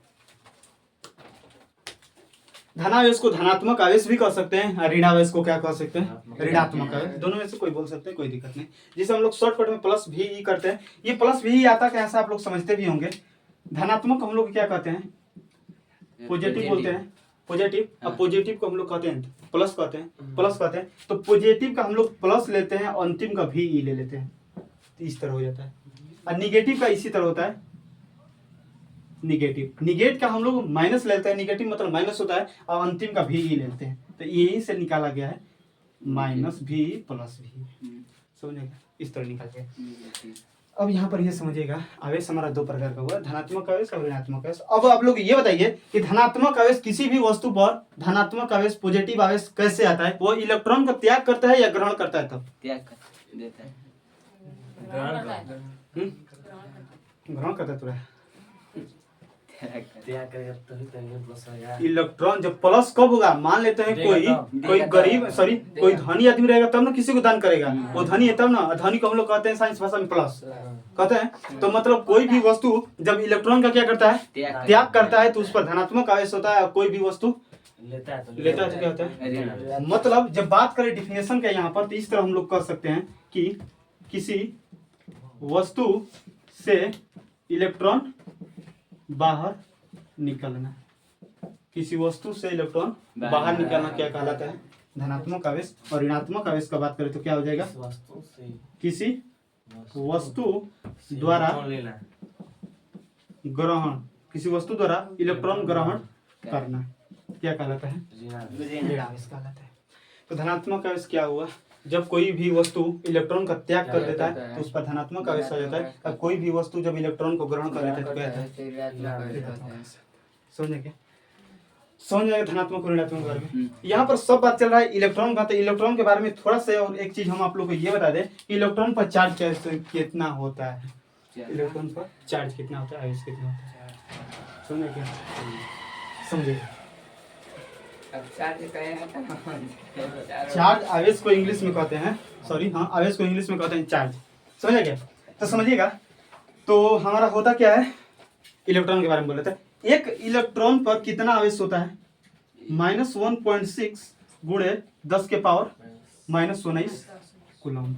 धनावेश को धनात्मक आवेश भी कह सकते हैं, ऋणावेश को क्या कह सकते हैं? ऋणात्मक आवेश। दोनों में से कोई बोल सकते हैं, कोई दिक्कत नहीं। जिसे हम लोग शॉर्टकट में प्लस भी ई करते हैं। ये प्लस भी आता है, ऐसा आप लोग समझते भी होंगे। धनात्मक हम लोग क्या कहते हैं? पॉजिटिव बोलते हैं, पॉजिटिव। अब पॉजिटिव को हम लोग कहते हैं प्लस, कहते हैं प्लस कहते हैं। तो पॉजिटिव का हम लोग प्लस लेते हैं, अंतिम का भी ई ले लेते हैं, तो इस तरह हो जाता है। और निगेटिव का इसी तरह होता है। निगेटिव, निगेट का हम लोग माइनस लेते हैं, निगेटिव मतलब माइनस होता है, और अंतिम का भी ई लेते हैं। तो यही से निकाला गया है माइनस भी प्लस भी। समझेगा? इस तरह निकाल गया। अब यहाँ पर ये समझिएगा आवेश हमारा दो प्रकार का हुआ, धनात्मक आवेश और ऋणात्मक आवेश। अब आप लोग ये बताइए कि धनात्मक आवेश किसी भी वस्तु पर, धनात्मक आवेश पॉजिटिव आवेश कैसे आता है? वो इलेक्ट्रॉन का त्याग करता है या ग्रहण करता है? तब त्याग कर देता है। ग्रहण करता है तुरा। त्याग करेगा तभी तो प्लस आएगा। इलेक्ट्रॉन जब प्लस कब होगा? मान लेते हैं कोई गरीब, सॉरी कोई धनी आदमी रहेगा तब ना किसी को दान करेगा। वो धनी है तब ना। धनी को हम लोग कहते हैं साइंस भाषा में प्लस कहते हैं। तो मतलब कोई भी वस्तु जब इलेक्ट्रॉन का क्या करता है? त्याग करता है, तो उस पर धनात्मक आवेश होता है। और कोई भी वस्तु लेता है तो क्या होता है? मतलब जब बात करें डिफिनेशन का यहाँ पर, तो इस तरह हम लोग कह सकते हैं कि किसी वस्तु से इलेक्ट्रॉन बाहर निकलना, किसी वस्तु से इलेक्ट्रॉन बाहर निकलना क्या कहलाता है? धनात्मक आवेश। और ऋणात्मक आवेश का बात करें तो क्या हो जाएगा? किसी वस्तु द्वारा ग्रहण, किसी वस्तु द्वारा इलेक्ट्रॉन ग्रहण करना क्या कहलाता है? ऋणावेश कहलाता है। तो धनात्मक आवेश क्या हुआ? जब कोई भी वस्तु इलेक्ट्रॉन का त्याग कर देता है तो उस पर धनात्मक आवेश आ जाता है। और कोई भी वस्तु जब इलेक्ट्रॉन को ग्रहण कर लेता है तो क्या होता है? समझे क्या? समझ जाएगा धनात्मक और ऋणात्मक के बारे में। यहाँ पर सब बात चल रहा है इलेक्ट्रॉन का, तो इलेक्ट्रॉन के बारे में थोड़ा सा और एक चीज हम आप लोग को ये बता दें कि इलेक्ट्रॉन पर चार्ज कितना होता है, इलेक्ट्रॉन पर चार्ज कितना होता है, आवेश कितना होता है, समझे क्या? समझे? अब चार्ज कहेगा चार्ज आवेश को इंग्लिश में कहते हैं, सॉरी हाँ आवेश को इंग्लिश में कहते हैं चार्ज, समझे क्या? तो समझिएगा, तो हमारा होता क्या है, इलेक्ट्रॉन के बारे में बोल रहे थे। एक इलेक्ट्रॉन पर कितना आवेश होता है? -1.6 गुणे 10 के पावर -19 कूलम।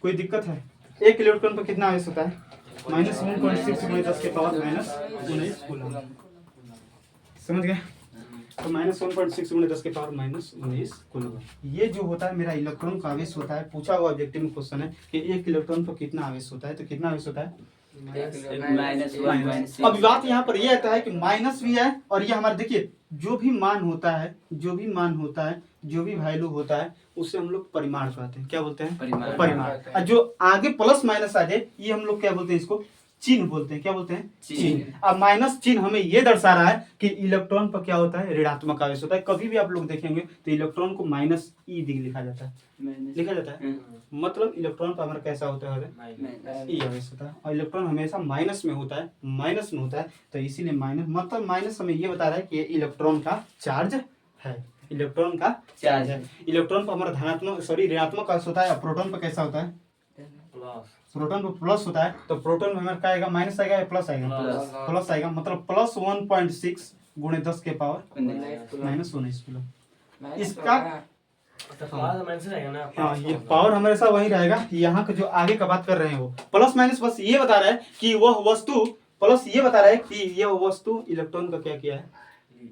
कोई दिक्कत है? एक इलेक्ट्रॉन पर कितना आवेश होता है? -1.6 गुणे 10 के पावर -19 कूलम। समझ गए? तो -1.6 गुणे 10 के पावर -19 कूलम। ये जो होता है मेरा इलेक्ट्रॉन का आवेश होता है। पूछा हुआ ऑब्जेक्टिव में क्वेश्चन है कि एक इलेक्ट्रॉन पर कितना आवेश होता है, तो कितना आवेश होता है? -1.6। अब बात यहाँ पर ये आता है कि माइनस भी है और ये हमारे देखिए जो भी मान होता है, जो भी मान होता है, जो भी वैल्यू होता है उसे हम लोग परिमाण कहते हैं। क्या बोलते हैं? परिमाण। और जो आगे प्लस माइनस आ जाए ये हम लोग क्या बोलते हैं? इसको चिन्ह बोलते हैं। क्या बोलते हैं? चिन्ह। अब माइनस चिन्ह हमें ये दर्शा रहा है कि इलेक्ट्रॉन पर क्या होता है? ऋणात्मक आवेश होता है। कभी भी आप लोग देखेंगे तो इलेक्ट्रॉन को -e लिखा जाता है, लिखा जाता है। मतलब इलेक्ट्रॉन पर हमारा कैसा होता है? ई आवेश होता है। और इलेक्ट्रॉन हमेशा माइनस में होता है, माइनस में होता है, तो इसीलिए माइनस, मतलब माइनस हमें ये बता रहा है कि ये इलेक्ट्रॉन का चार्ज है, इलेक्ट्रॉन का चार्ज है। इलेक्ट्रॉन पर हमारा धनात्मक सॉरी ऋणात्मक आवेश होता है और प्रोटॉन पर कैसा होता है? प्रोटॉन पर प्लस होता है। तो प्रोटॉन में हमारा क्या आएगा? माइनस आएगा या प्लस आएगा? प्लस आएगा, मतलब +1.6 गुणे 10 के पावर -19 किलो। इसका हाँ ये पावर हमेशा वही रहेगा। यहाँ का जो आगे का बात कर रहे हैं वो प्लस माइनस बस ये बता रहा है कि वह वस्तु, प्लस ये बता रहा है कि यह वस्तु इलेक्ट्रॉन का क्या किया है?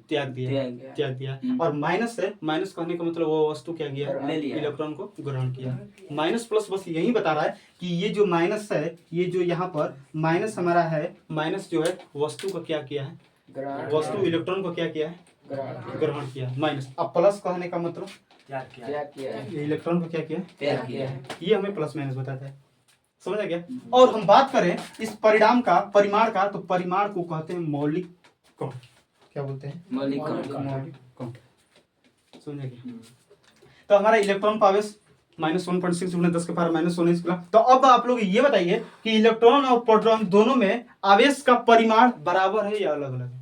त्याग दिया। और माइनस है, माइनस कहने का मतलब वो वस्तु क्या किया? इलेक्ट्रॉन को ग्रहण किया। माइनस प्लस बस यही बता रहा है कि ये जो माइनस है, ये जो यहाँ पर माइनस हमारा है, माइनस जो है वस्तु को क्या किया है? वस्तु इलेक्ट्रॉन को क्या किया है? ग्रहण किया। माइनस। अब प्लस कहने का मतलब इलेक्ट्रॉन को क्या किया? त्याग किया। ये हमें प्लस माइनस बताता है, समझ आ गया? और हम बात करें इस परिणाम का, परिमाण का, तो परिमाण को कहते हैं मौलिक कण। क्या बोलते हैं? मौलिक कण। समझ आ गया? तो हमारा इलेक्ट्रॉन का आवेश -1.6 गुणे 10 के पावर -19 किलो। तो अब आप लोग ये बताइए कि इलेक्ट्रॉन और प्रोटॉन दोनों में आवेश का परिमाण बराबर है या अलग अलग है?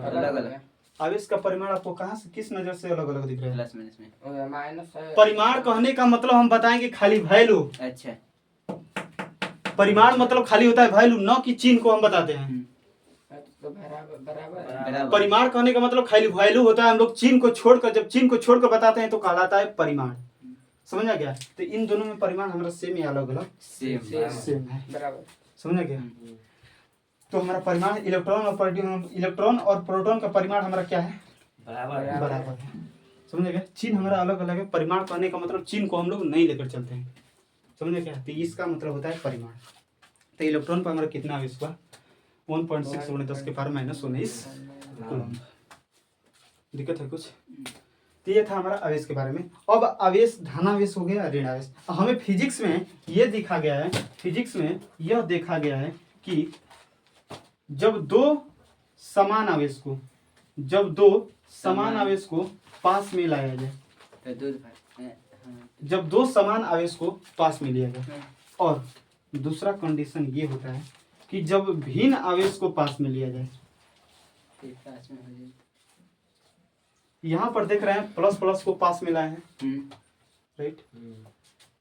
अलग-अलग। आवेश का परिमाण आपको कहाँ से, किस नजर से अलग अलग दिख रहा है? प्लस माइनस में। माइनस परिमाण कहने का मतलब हम बताएंगे खाली वैल्यू। अच्छा। परिमाण मतलब खाली होता है वैल्यू, न कि चिन्ह को हम बताते हैं। तो बराबर परिमाण कहने का मतलब खाली वैल्यू होता है। हम लोग चिन्ह को छोड़कर, जब चिन्ह को छोड़कर बताते हैं तो कहलाता है परिमाण। समझ आ गया? तो इन दोनों में परिमाण हमारा सेम या अलग अलग? सेम है। बराबर। समझ आ गया? तो हमारा परिमाण इलेक्ट्रॉन और प्रोटॉन का परिमाण हमारा क्या है? बराबर है। समझ गया? चिन्ह हमारा अलग अलग है। परिमाण कहने का मतलब चिन्ह को हम लोग नहीं लेकर चलते हैं। समझ गया? तो इसका मतलब होता है परिमाण। तो इलेक्ट्रॉन पर हमारा कितना आवेश हुआ? 1.6 गुणे 10 के पावर -19 कूलम। दिक्कत है कुछ? तो ये था हमारा आवेश के बारे में। अब आवेश धनावेश हो गया, ऋण आवेश। हमें फिजिक्स में ये देखा गया है, फिजिक्स में यह देखा गया है कि जब दो समान आवेश को पास में लाया जाए, जब दो समान आवेश को पास में लिया जाए, और दूसरा कंडीशन ये होता है कि जब भिन्न आवेश को पास में लिया जाए। यहाँ पर देख रहे हैं प्लस प्लस को पास में लाए हैं, राइट?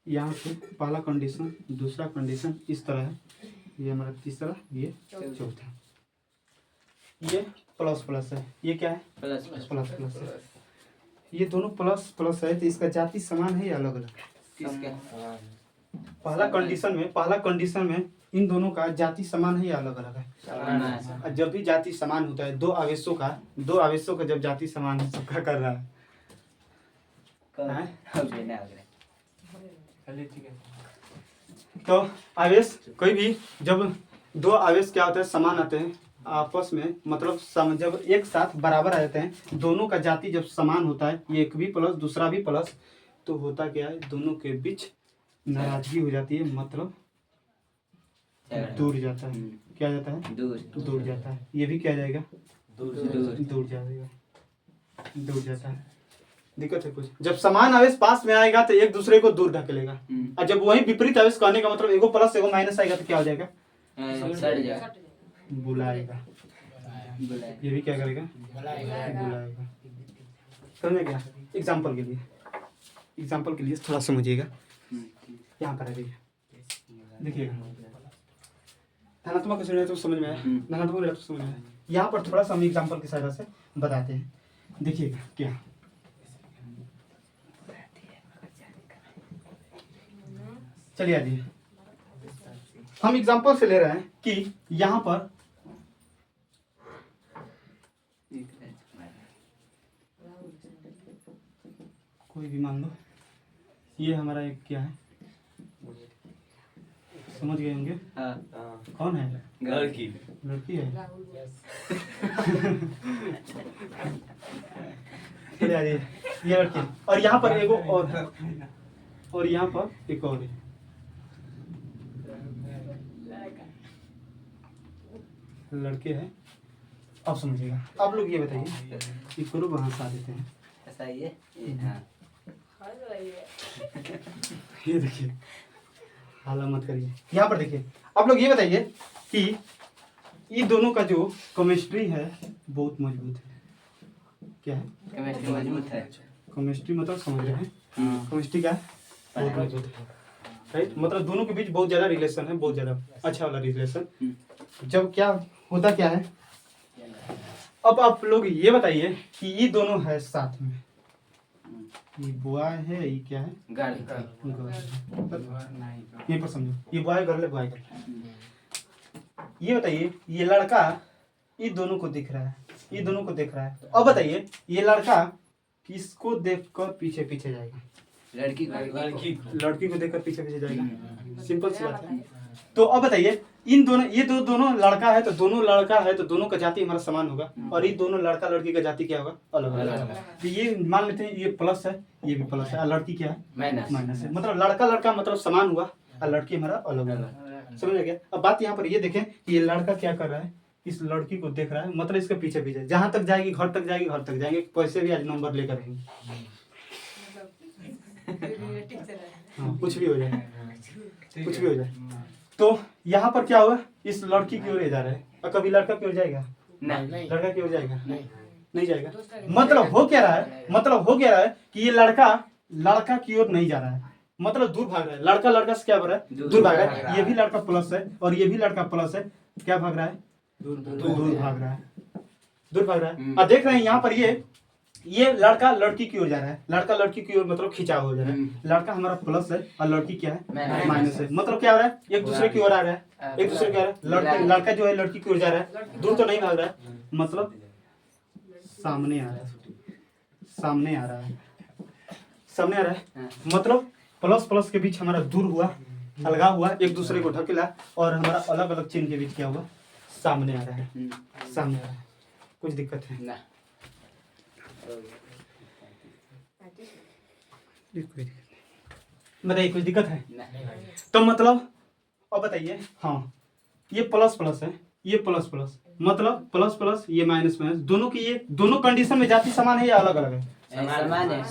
यहाँ से पहला कंडीशन, दूसरा कंडीशन इस तरह है, ये हमारा तीसरा, ये चौथा। ये प्लस प्लस है, ये क्या है? प्लस प्लस है। ये दोनों प्लस प्लस है, तो इसका जाति समान है या अलग अलग है? पहला कंडीशन में इन दोनों का जाति समान है या अलग अलग है? जब भी जाति समान होता है दो आवेशों का जब जाति समान है, सबका कर रहा है? तो आवेश कोई भी, जब दो आवेश क्या होता है? समान आते हैं आपस में, मतलब जब एक साथ बराबर आ जाते हैं, दोनों का जाति जब समान होता है, एक भी प्लस दूसरा भी प्लस, तो होता क्या है? दोनों के बीच नाराजगी हो जाती है, मतलब दूर जाता है। क्या जाता है? दूर जाता है। ये भी क्या जाएगा? दूर जाएगा। दूर जाता है। दिक्कत है कुछ? जब समान आवेश पास में आएगा तो एक दूसरे को दूर ढकेलेगा, और जब वही विपरीत आवेश कहने का मतलब एगो प्लस एगो माइनस आएगा तो क्या हो जाएगा? सड़ जाएगा। बुलाएगा। बुलाए। ये भी क्या करेगा? बुलाएगा। समझ में क्या? एग्जाम्पल के लिए थोड़ा समझिएगा। यहाँ पर है, देखिएगा, धनात्मक तो समझ में आया, धनात्मक तो समझ में आया। यहाँ पर थोड़ा सा हम एग्जाम्पल की सहायता से बताते हैं। देखिएगा क्या, चलिए आइए हम एग्जाम्पल से ले रहे हैं कि यहाँ पर कोई भी मान लो, ये हमारा एक क्या है, समझ गए होंगे? कौन है? लड़की है। चलिए आइए, ये लड़की है। और यहाँ पर एगो और है, और यहाँ पर एक और है। लड़के हैं। अब समझिएगा, आप लोग ये बताइए कि करो वहाँ से आ देते हैं। ऐसा ही है ये। हाँ। ये देखिए, हाला मत करिए। यहाँ पर देखिए, आप लोग ये बताइए कि ये दोनों का जो केमिस्ट्री है बहुत मजबूत है। क्या है? केमिस्ट्री मजबूत है। केमिस्ट्री मतलब समझ रहे हैं? केमिस्ट्री क्या है? बहुत मजबूत है, राइट? मतलब दोनों के बीच बहुत ज़्यादा रिलेशन है, बहुत ज़्यादा अच्छा वाला रिलेशन। जब क्या होता क्या है, अब आप लोग ये बताइए कि ये दोनों है साथ में, ये बॉय है, ये क्या है? गर्ल। यहीं पर समझो, ये बॉय गर्ल है, बॉय गर्ल। ये बताइए, ये लड़का ये दोनों को दिख रहा है, ये दोनों को देख रहा है। अब बताइए, ये लड़का किसको देखकर पीछे पीछे जाएगा? लड़की लड़की को देखकर पीछे पीछे जाएगा। सिंपल सी बात है। तो अब बताइए, इन दोनों, ये दोनों लड़का है तो दोनों का जाति हमारा समान होगा, और ये दोनों लड़का लड़की का जाति क्या होगा? अलग अलग। तो ये मान लेते हैं ये प्लस है, ये भी प्लस है, और लड़की क्या है? माइनस है। मतलब लड़का लड़का मतलब समान हुआ, और लड़की हमारा अलग अलग। समझ गया? अब बात यहाँ पर ये देखें कि ये लड़का क्या कर रहा है, इस लड़की को देख रहा है, मतलब इसके पीछे पीछे जहाँ तक जाएगी घर तक जाएगी, घर तक जाएंगे, पैसे भी आज नंबर लेकर रहेंगे। हाँ, कुछ भी हो जाए, कुछ भी हो जाए। तो यहाँ पर क्या हुआ, इस लड़की की ओर जा रहा है, और कभी लड़का की ओर जाएगा? नहीं। लड़का की ओर जाएगा? नहीं जाएगा। मतलब हो क्या रहा है कि ये लड़का की ओर नहीं जा रहा है, मतलब दूर भाग रहा है। लड़का लड़का से क्या भाग रहा है? दूर भाग रहा है। ये भी लड़का प्लस है और ये भी लड़का प्लस है, क्या भाग रहा है? दूर भाग रहा है। और देख रहे हैं यहाँ पर ये लड़का लड़की की ओर जा रहा है, लड़का लड़की की ओर मतलब खिंचाव हो जा रहा है। लड़का हमारा प्लस है और लड़की क्या है? माइनस है। मतलब क्या हो रहा है? एक दूसरे की ओर आ रहा है, एक दूसरे की ओर आ रहा है। लड़का जो है लड़की की ओर जा रहा है, दूर तो नहीं भाग रहा है, मतलब सामने आ रहा है। मतलब प्लस प्लस के बीच हमारा दूर हुआ, अलगाव हुआ, एक दूसरे को ढकेला, और हमारा अलग अलग चिन्ह के बीच क्या हुआ? सामने आ रहा है। कुछ दिक्कत है? बताइए, कुछ दिक्कत है? तो मतलब अब बताइए, हाँ ये प्लस प्लस है, ये प्लस प्लस, मतलब प्लस प्लस, ये माइनस माइनस, दोनों की ये दोनों कंडीशन में जाति समान है या अलग अलग है?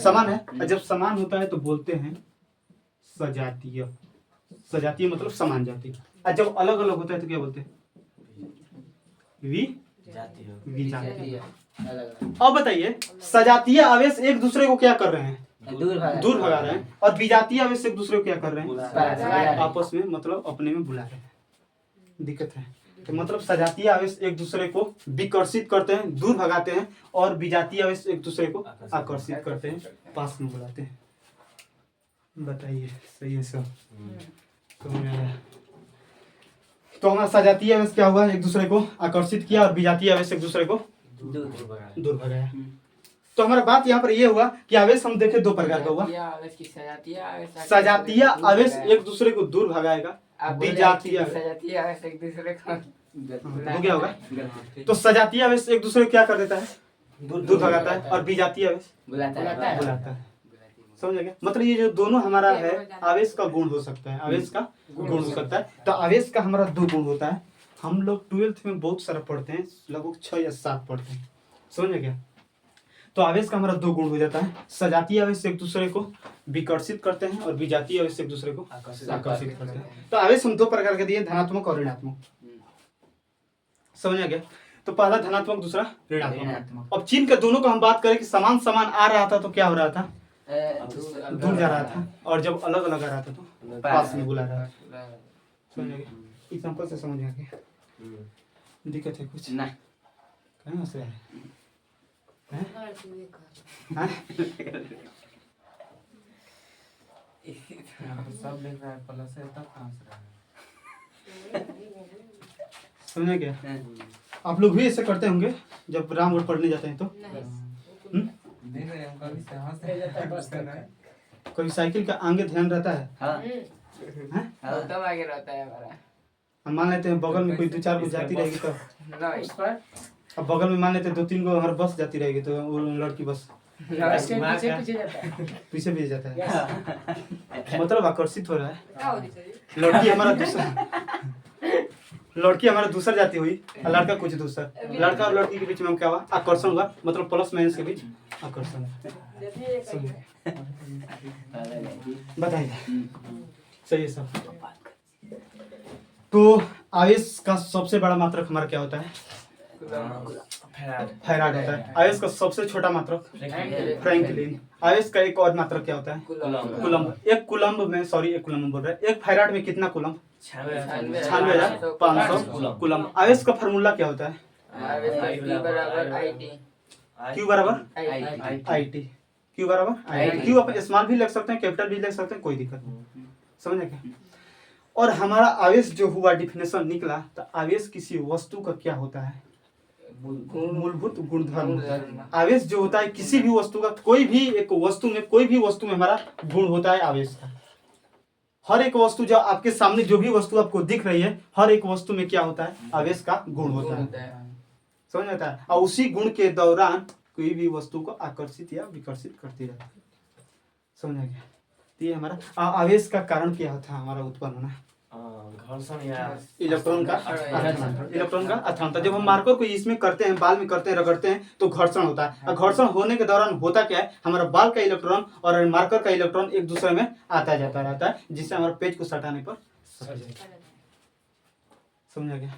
समान है। और जब समान होता है तो बोलते हैं सजातीय। सजातीय मतलब समान जाति। और जब अलग अलग होता है तो क्या बोलते हैं? विजातीय। अब बताइए, सजातीय आवेश एक दूसरे को क्या कर रहे हैं? दूर भगा रहे हैं, और विजातीय आवेश एक दूसरे को क्या कर रहे हैं? आपस में मतलब अपने में बुला रहे हैं। दिक्कत है? तो मतलब सजातीय आवेश एक दूसरे को विकर्षित करते हैं, दूर भगाते हैं, और विजातीय आवेश एक दूसरे को आकर्षित करते हैं, पास में बुलाते हैं। बताइए, सही है सब? तो हमारा सजातीय आवेश क्या हुआ? एक दूसरे को आकर्षित किया, और विजातीय आवेश एक दूसरे को दूर भगाया। तो हमारा बात यहाँ पर ये हुआ कि आवेश हम देखे दो प्रकार का हुआ। सजातीय आवेश एक दूसरे को दूर भगाएगा, विजातीय आवेश एक दूसरे को हो गया होगा। तो सजातीय आवेश एक दूसरे को क्या कर देता है? दूर भगाता है, और विजातीय आवेश बुलाता है। समझ गया? मतलब ये जो दोनों हमारा है, आवेश का गुण हो सकता है, आवेश का गुण हो सकता है। तो आवेश का हमारा दो गुण होता है। हम लोग 12th में बहुत सारा पढ़ते हैं, लगभग 6 या 7 पढ़ते हैं। समझ गया? तो आवेश का हमारा दो गुण हो जाता है, सजातीय आवेश एक दूसरे को विकर्षित करते हैं और विजातीय आवेश एक दूसरे को आकर्षित आकर्षित करते हैं। तो आवेश हम दो प्रकार के दिए, धनात्मक और ऋणात्मक। समझ आ गया? तो पहला धनात्मक, दूसरा ऋणात्मक। अब चिन्ह के दोनों को हम बात करें कि समान समान आ रहा था तो क्या हो रहा था, दूर जा रहा था, और जब अलग अलग आ रहा था तो पास में बुला रहा था। समझ आ गया? एग्जाम्पल से समझ आ गया? दिक्कत है कुछ? नहीं कहीं हंस रहे हैं? सब लिख रहा है प्लस है तब कहाँ से रहा है? समझ गया? आप लोग भी ऐसे करते होंगे जब राम और पढ़ने जाते हैं तो? देख रहे हैं हम कभी से हंस रहे हैं। कभी साइकिल का आगे ध्यान रहता है? हाँ हैं? तब आगे रहता है हमारा। हम मान लेते हैं बगल में कोई 2-4 को जाती रहेगी तो, ना इस पर अब बगल में मान लेते हैं 2-3 को हर बस जाती रहेगी तो वो लड़की बस पीछे पीछे जाता है। पीछे भी जाता है। मतलब आकर्षित हो रहा है। लड़की हमारा दूसरा जाती हुई और लड़का कुछ दूसरा, लड़का और लड़की के बीच में हम क्या हुआ, आकर्षण हुआ। मतलब प्लस माइनस के बीच आकर्षण। बताइए, सही है सब? तो आवेश का सबसे बड़ा मात्रक हमारा क्या होता है? फैराड होता है। आवेश का सबसे छोटा मात्रक फ्रैंकलिन। आवेश का एक और मात्रक क्या होता है? कूलम्ब। एक कूलम्ब में बोल रहे हैं, एक फैराड में कितना कूलम्ब? 96,500 कूलम्ब। आवेश का फार्मूला क्या होता है? Q बराबर IT। Q बराबर IT। Q आप स्मॉल भी लिख सकते हैं, कैपिटल भी लिख सकते हैं, कोई दिक्कत नहीं। समझे क्या? और हमारा आवेश जो हुआ डेफिनेशन निकला, तो आवेश किसी वस्तु का क्या होता है? मूलभूत गुणधर्म। आवेश जो होता है किसी भी वस्तु का, कोई भी वस्तु में हमारा गुण होता है आवेश का। हर एक वस्तु जो आपके सामने जो भी वस्तु आपको दिख रही है, हर एक वस्तु में क्या होता है? आवेश का गुण होता है। समझ आता है? और उसी गुण के दौरान कोई भी वस्तु को आकर्षित या विकर्षित करती रहती है। समझ आ गया? ये हमारा आवेश का कारण क्या होता है? हमारा उत्पन्न होना घर्षण या इलेक्ट्रॉन का अथांतर। जब हम मार्कर को इसमें करते हैं, बाल में करते हैं, रगड़ते हैं तो घर्षण होता है। और घर्षण होने के दौरान होता क्या है? हमारा बाल का इलेक्ट्रॉन और मार्कर का इलेक्ट्रॉन एक दूसरे में आता जाता रहता है, जिससे हमारे पेज को सटाने पर समझ आ गया?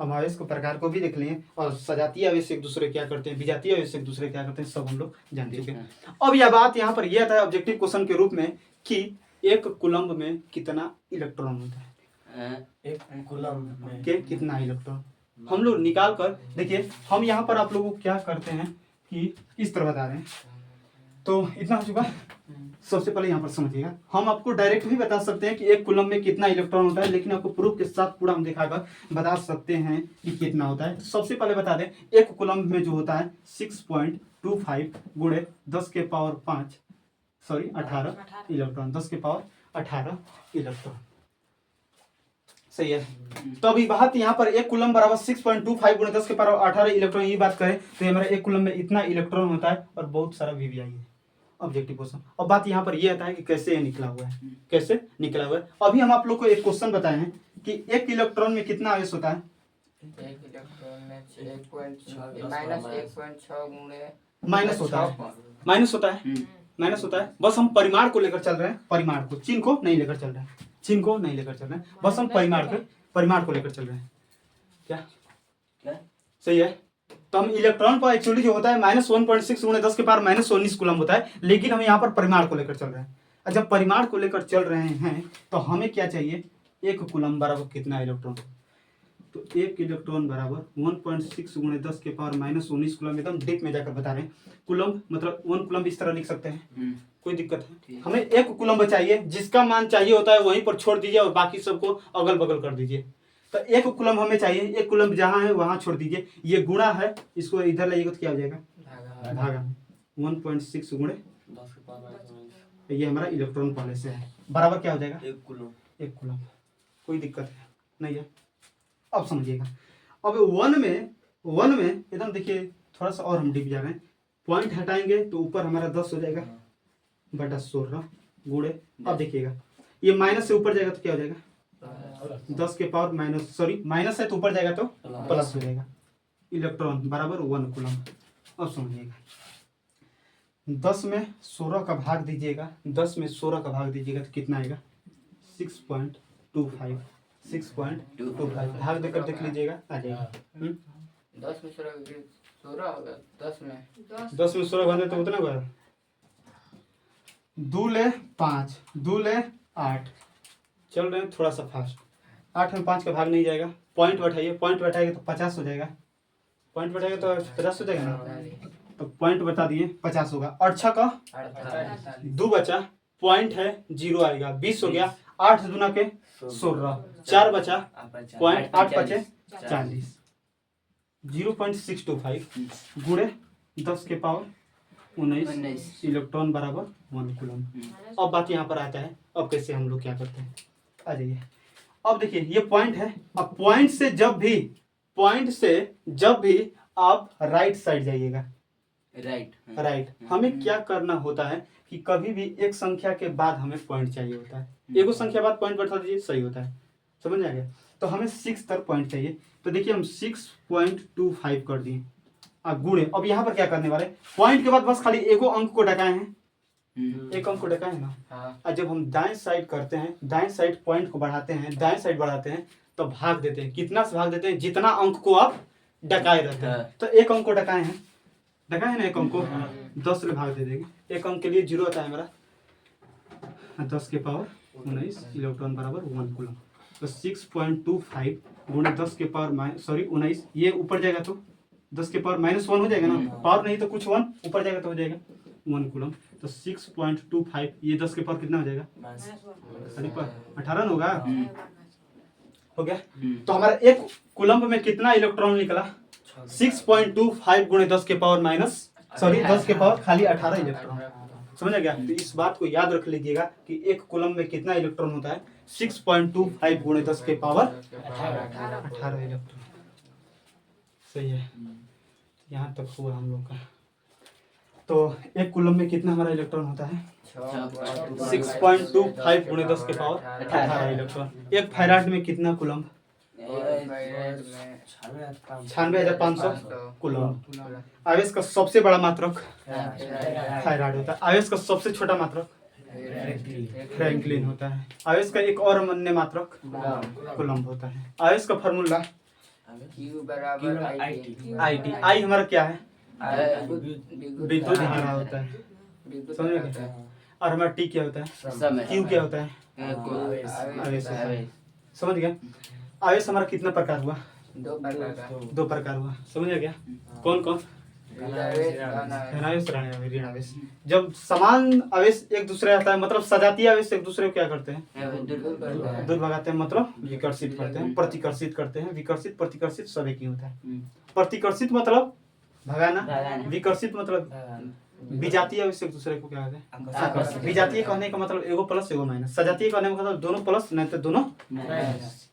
हम आवेश को प्रकार को भी देख लिए, और सजातीय आवेश एक दूसरे क्या करते हैं, विजातीय आवेश एक दूसरे क्या करते हैं, सब हम लोग जान चुके हैं। अब यह बात यहाँ पर यह था ऑब्जेक्टिव क्वेश्चन के रूप में कि एक कूलम्ब में कितना इलेक्ट्रॉन होता है, एक कूलम्ब में के कितना इलेक्ट्रॉन हम लोग निकाल कर देखिए। हम यहाँ पर आप लोगों को क्या करते हैं कि इस तरह बता रहे हैं। तो इतना हो चुका। सबसे पहले यहाँ पर समझिएगा, हम आपको डायरेक्ट भी बता सकते हैं कि एक कूलम्ब में कितना इलेक्ट्रॉन होता है, लेकिन आपको प्रूफ के साथ पूरा हम दिखाकर बता सकते हैं कि कितना होता है। सबसे पहले बता दें, एक कूलम्ब में जो होता है 6.25 गुणे 10 के पावर 18 इलेक्ट्रॉन, 10 के पावर 18 इलेक्ट्रॉन। सही है? तो अभी बात यहाँ पर एक कूलम्ब बराबर 6.25 गुणे 10 के पावर 18 इलेक्ट्रॉन, ये बात करें तो हमारा एक कूलम्ब में इतना इलेक्ट्रॉन होता है और बहुत सारा वीवीआई है। Objective question. अब बात यहाँ पर यह आता है कि कैसे ये निकला हुआ है, कैसे निकला हुआ है। अभी हम आप लोग को एक क्वेश्चन बताए हैं कि एक इलेक्ट्रॉन में कितना आवेश होता है? एक इलेक्ट्रॉन में -1.6 गुणे माइनस होता है, माइनस होता है। बस हम परिमाण को लेकर चल रहे हैं, परिमाण को, चिन्ह को नहीं लेकर चल रहे हैं, चिन्ह को नहीं लेकर चल रहे हैं, बस हम परिमाण को लेकर चल रहे हैं। क्या सही है? तो हम इलेक्ट्रॉन पर एक्चुअली जो होता है -1.6 गुणे 10 के पावर -19 कूलम्ब होता है, लेकिन हम यहाँ पर परिमाण को लेकर चल रहे हैं। और जब परिमाण को लेकर चल रहे हैं तो हमें क्या चाहिए? एक कूलम्ब बराबर कितना इलेक्ट्रॉन? तो एक इलेक्ट्रॉन बराबर 1.6 गुणे 10 के पावर -19 कूलम्ब। एकदम डीप में जाकर बता रहे हैं। कूलम्ब मतलब 1 कूलम्ब इस तरह लिख सकते हैं, कोई दिक्कत है? हमें एक कूलम्ब चाहिए, जिसका मान चाहिए होता है वहीं पर छोड़ दीजिए और बाकी सबको अगल बगल कर दीजिए। तो एक कूलम्ब हमें चाहिए, एक कूलम्ब जहाँ है वहाँ छोड़ दीजिए। ये गुणा है, इसको इधर लाइएगा तो क्या हो जाएगा? भागा। 1.6 गुणे 10 के पावर ये हमारा इलेक्ट्रॉन पहले से है, बराबर क्या हो जाएगा? एक कूलम्ब। कोई दिक्कत है नहीं है? अब समझिएगा। अब वन में एकदम देखिए, थोड़ा सा और हम डीप जा रहे हैं। पॉइंट हटाएंगे तो ऊपर हमारा 10 हो जाएगा बटा 16 गुणे। अब देखिएगा, ये माइनस से ऊपर जाएगा तो क्या हो जाएगा? 10 के पावर माइनस है तो ऊपर जाएगा तो प्लस हो जाएगा। इलेक्ट्रॉन बराबर 1 कूलम्ब। अब समझिएगा, 10 में 16 का भाग दीजिएगा, 10 में 16 का भाग दीजिएगा तो कितना आएगा? 6.25। 6.25 भाग देकर देख लीजिएगा, आ जाएगा। 10 में 16 होगा। 10 में 10 में 16 भाग दे तो उतना होगा। 2 ले 5, 2 ले 8। चल रहे हैं थोड़ा सा फास्ट। 8 में 5 का भाग नहीं जाएगा। पॉइंट बैठाइए, पॉइंट बैठाएगा तो 50 हो जाएगा। पॉइंट बैठाएगा तो 50 हो जाएगा ना, तो पॉइंट बता दिए 50 होगा। और 6 का 2 बचा, पॉइंट है 0 आएगा। 20 हो गया। 8 दूना के 16, 4 बचा, पॉइंट 8 बचे 40। 0.625 गुणे 10 के पावर 19 इलेक्ट्रॉन बराबर 1 कूलम। अब बात यहाँ पर आता है, अब कैसे हम लोग क्या करते हैं, आ जाइए। अब देखिए ये पॉइंट है। अब पॉइंट से जब भी आप राइट साइड जाइएगा, राइट, हमें क्या करना होता है कि कभी भी एक संख्या के बाद हमें पॉइंट चाहिए होता है। एगो संख्या बाद पॉइंट बैठा दीजिए, सही होता है। समझ आ गया? तो हमें 6 तक पॉइंट चाहिए। तो देखिए हम 6.25 कर दिए गुणे। अब यहाँ पर क्या करने वाले, पॉइंट के बाद बस खाली एगो अंक को डकाए हैं, एक अंक को डकाए हैं ना। और जब हम दाएं साइड करते हैं, दाएं साइड पॉइंट को बढ़ाते हैं, दाएं साइड बढ़ाते हैं तो भाग देते हैं। कितना से भाग देते हैं? जितना अंक को आप डकाए रहते हैं। तो एक अंक को डकाए हैं ना, एक अंक को 10 से भाग दे देंगे। एक अंक के लिए 0 आता है मेरा, 10 के पावर 19 इलेक्ट्रॉन बराबर 1 कूलम। तो 6.25 गुणे 10 के पावर 19, ये ऊपर जाएगा तो 10 के पावर -1 हो जाएगा ना। पावर नहीं तो कुछ 1 ऊपर जाएगा तो हो जाएगा 1 कूलम। तो 6.25 ये 10 के पावर कितना हो जाएगा? 18 होगा। हो गया। तो हमारा एक कूलम्ब में कितना इलेक्ट्रॉन निकला? 6.25 गुणे 10 के पावर 10 के पावर खाली 18 इलेक्ट्रॉन। समझ आ गया? तो इस बात को याद रख लीजिएगा कि एक कूलम्ब में कितना इलेक्ट्रॉन होता है? 6.25 गुणे 10 के पावर 18 इलेक्ट्रॉन। सही है, यहाँ तक हुआ हम लोग का। तो एक कूलम्ब में कितना हमारा इलेक्ट्रॉन होता है? 6.25 गुणे 10 के पावर 18 इलेक्ट्रॉन। एक फैराड में कितना कूलम्ब? 96,500 कूलम्ब। आवेश का सबसे बड़ा मात्रक फैराड होता है। आवेश का सबसे छोटा मात्रक फ्रैंकलिन होता है। आवेश का एक और अन्य मात्रक कूलम्ब होता है। आवेश का फार्मूला Q बराबर IT। आई हमारा क्या है? विद्युत धारा होता है। समझ गए? और हमारा T क्या होता है? Q क्या होता है? आवेश होता है। समझ गया? आवेश हमारा कितना प्रकार हुआ? 2 प्रकार हुआ। समझ गया? कौन कौन? धनावेश, ऋण आवेश। जब समान आवेश एक दूसरे आता है, मतलब सजातीय आवेश एक दूसरे को क्या करते हैं? दूर भगाते हैं, मतलब विकर्षित करते हैं, प्रतिकर्षित करते हैं। विकर्षित प्रतिकर्षित सब एक ही होता है। प्रतिकर्षित मतलब भगाना, विकर्षित मतलब विजातीय आवेश एक दूसरे को क्या कहते हैं? आकर्षित। विजातीय कहने का मतलब एगो प्लस एगो माइनस। सजातीय कहने का मतलब दोनों प्लस नहीं तो दोनों माइनस।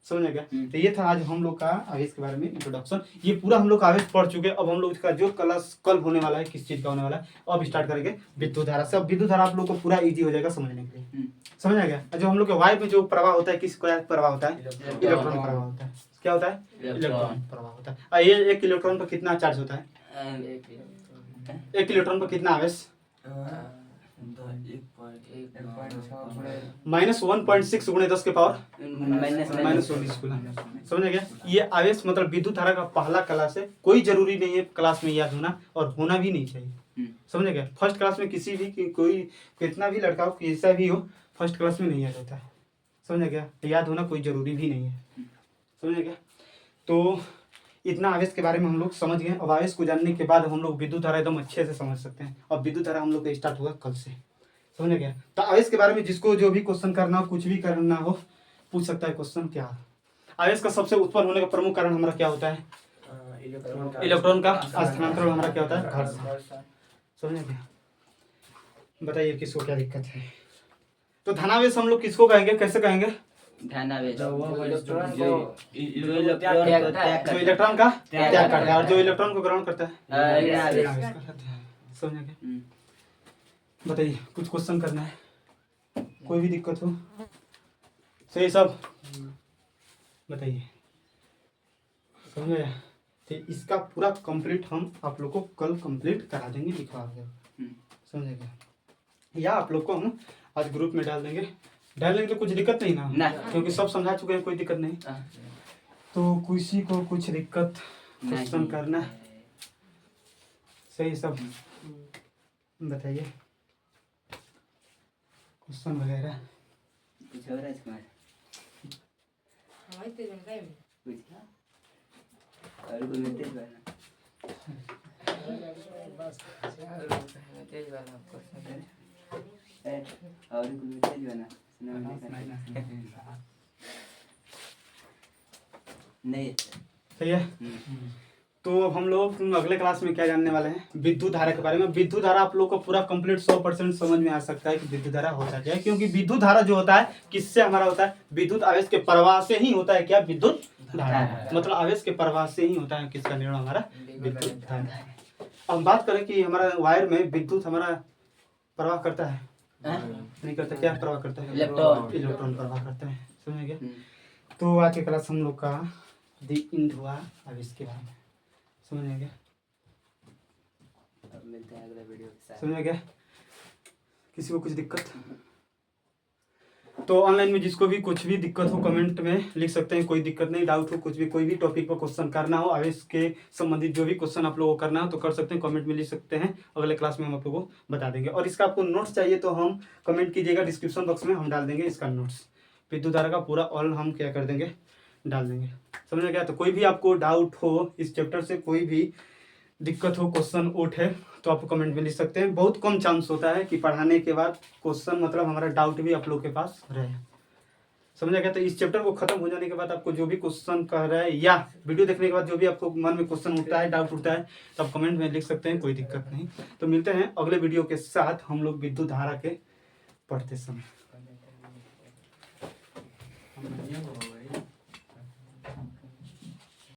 समझ गया? तो ये था आज हम लोग का आवेश के बारे में इंट्रोडक्शन। ये पूरा हम लोग आवेश पढ़ चुके हैं। अब हम लोग इसका जो क्लास कल होने वाला है, किस चीज का होने वाला है, अब स्टार्ट करेंगे विद्युत धारा से। अब विद्युत धारा आप लोग को पूरा इजी हो जाएगा समझने के लिए। समझ आ गया? जो हम लोग के वायु में जो प्रवाह होता है, किस प्रवाह होता है? इलेक्ट्रॉन प्रवाह होता है। क्या होता है? इलेक्ट्रॉन प्रवाह होता है। और ये एक इलेक्ट्रॉन पर कितना चार्ज होता है? एक इलेक्ट्रॉन पर कितना आवेश? -1.6 गुणे 10 के पावर -19 कूलम। समझ गया? ये आवेश मतलब विद्युत धारा का पहला क्लास है। कोई जरूरी नहीं है क्लास में याद होना, और होना भी नहीं चाहिए। समझ गया? फर्स्ट क्लास में किसी भी कोई कितना भी लड़का हो, कैसा भी हो, फर्स्ट क्लास में नहीं याद होता है। समझ गया? याद होना कोई जरूरी भी नहीं है। समझ गया? तो इतना आवेश के बारे में हम लोग समझ गए। अब आवेश को जानने के बाद हम लोग विद्युत धारा एकदम अच्छे से समझ सकते हैं। अब विद्युत धारा हम लोग का स्टार्ट होगा कल से। समझ गया? तो आवेश के बारे में जिसको जो भी क्वेश्चन करना हो, कुछ भी करना हो, पूछ सकता है क्वेश्चन। क्या आवेश का सबसे उत्पन्न होने का प्रमुख कारण हमारा क्या होता है? इलेक्ट्रॉन का स्थानांतरण हमारा क्या होता है? घर्षण। समझ गया? बताइए किसको क्या दिक्कत है? तो धनावेश हम लोग किसको कहेंगे, कैसे कहेंगे? धनावेश इलेक्ट्रॉन को जो जो इलेक्ट्रॉन का त्याग करता है और जो इलेक्ट्रॉन को ग्रहण करता है ऋण आवेश कहलाता है। समझ गए? बताइए, कुछ क्वेश्चन करना है? कोई भी दिक्कत हो? सही सब बताइए। समझ गया? तो इसका पूरा कंप्लीट हम आप लोग को कल कंप्लीट करा देंगे, लिखवा देंगे। समझेगा, या आप लोग को हम आज ग्रुप में डाल देंगे तो कुछ दिक्कत नहीं ना, ना। क्योंकि सब समझा चुके हैं, कोई दिक्कत नहीं। तो किसी को कुछ दिक्कत क्वेश्चन करना है, सही सब बताइए, क्वेश्चन वगैरह कुछ हो रहा है इसमें? हमारी तेज बनता है कुछ और कोई मिलते हैं ना? तेज वाला क्वेश्चन और कोई मिलते हैं ना? नहीं सही है। तो अब हम लोग अगले क्लास में क्या जानने वाले हैं, विद्युत धारा के बारे में। विद्युत धारा आप लोग को पूरा कंप्लीट 100% समझ में आ सकता है कि विद्युत धारा होता क्या है, क्योंकि विद्युत धारा जो होता है किससे हमारा होता है, विद्युत आवेश के प्रवाह से ही होता है। क्या विद्युत धारा मतलब आवेश के प्रवाह से ही होता है किसका निर्णय, हमारा विद्युत धारा। अब हम बात करें कि हमारा वायर में विद्युत हमारा प्रवाह करता है, नहीं करता, क्या प्रवाह करता है, इलेक्ट्रॉन प्रवाह करता है, समझ गए। तो आज की क्लास हम लोग का दी इंड हुआ आवेश के बारे में, समझ में गया, अब मिलते हैं अगले वीडियो के साथ। समझ में गया। किसी को कुछ दिक्कत, तो ऑनलाइन में जिसको भी कुछ भी दिक्कत हो कमेंट में लिख सकते हैं, कोई दिक्कत नहीं, डाउट हो कुछ भी, कोई भी टॉपिक पर क्वेश्चन करना हो, आवेश के संबंधित जो भी क्वेश्चन आप लोगों को करना हो तो कर सकते हैं, कमेंट में लिख सकते हैं, अगले क्लास में हम आप लोगों को बता देंगे। और इसका आपको नोट्स चाहिए तो हम कमेंट कीजिएगा, डिस्क्रिप्शन बॉक्स में हम डाल देंगे इसका नोट्स, विद्युत धारा का पूरा ऑल हम क्या कर देंगे, डाल देंगे, समझ में गया। तो कोई भी आपको डाउट हो इस चैप्टर से, कोई भी दिक्कत हो, क्वेश्चन उठे तो आप कमेंट में लिख सकते हैं। बहुत कम चांस होता है कि पढ़ाने के बाद क्वेश्चन मतलब हमारा डाउट भी आप लोग के पास रहे, समझा गया। तो इस चैप्टर को खत्म हो जाने के बाद आपको जो भी क्वेश्चन कह रहा है या वीडियो देखने के बाद जो भी आपको मन में क्वेश्चन उठता है, डाउट उठता है, तो आप कमेंट में लिख सकते हैं, कोई दिक्कत नहीं। तो मिलते हैं अगले वीडियो के साथ हम लोग विद्युत धारा के पढ़ते समय।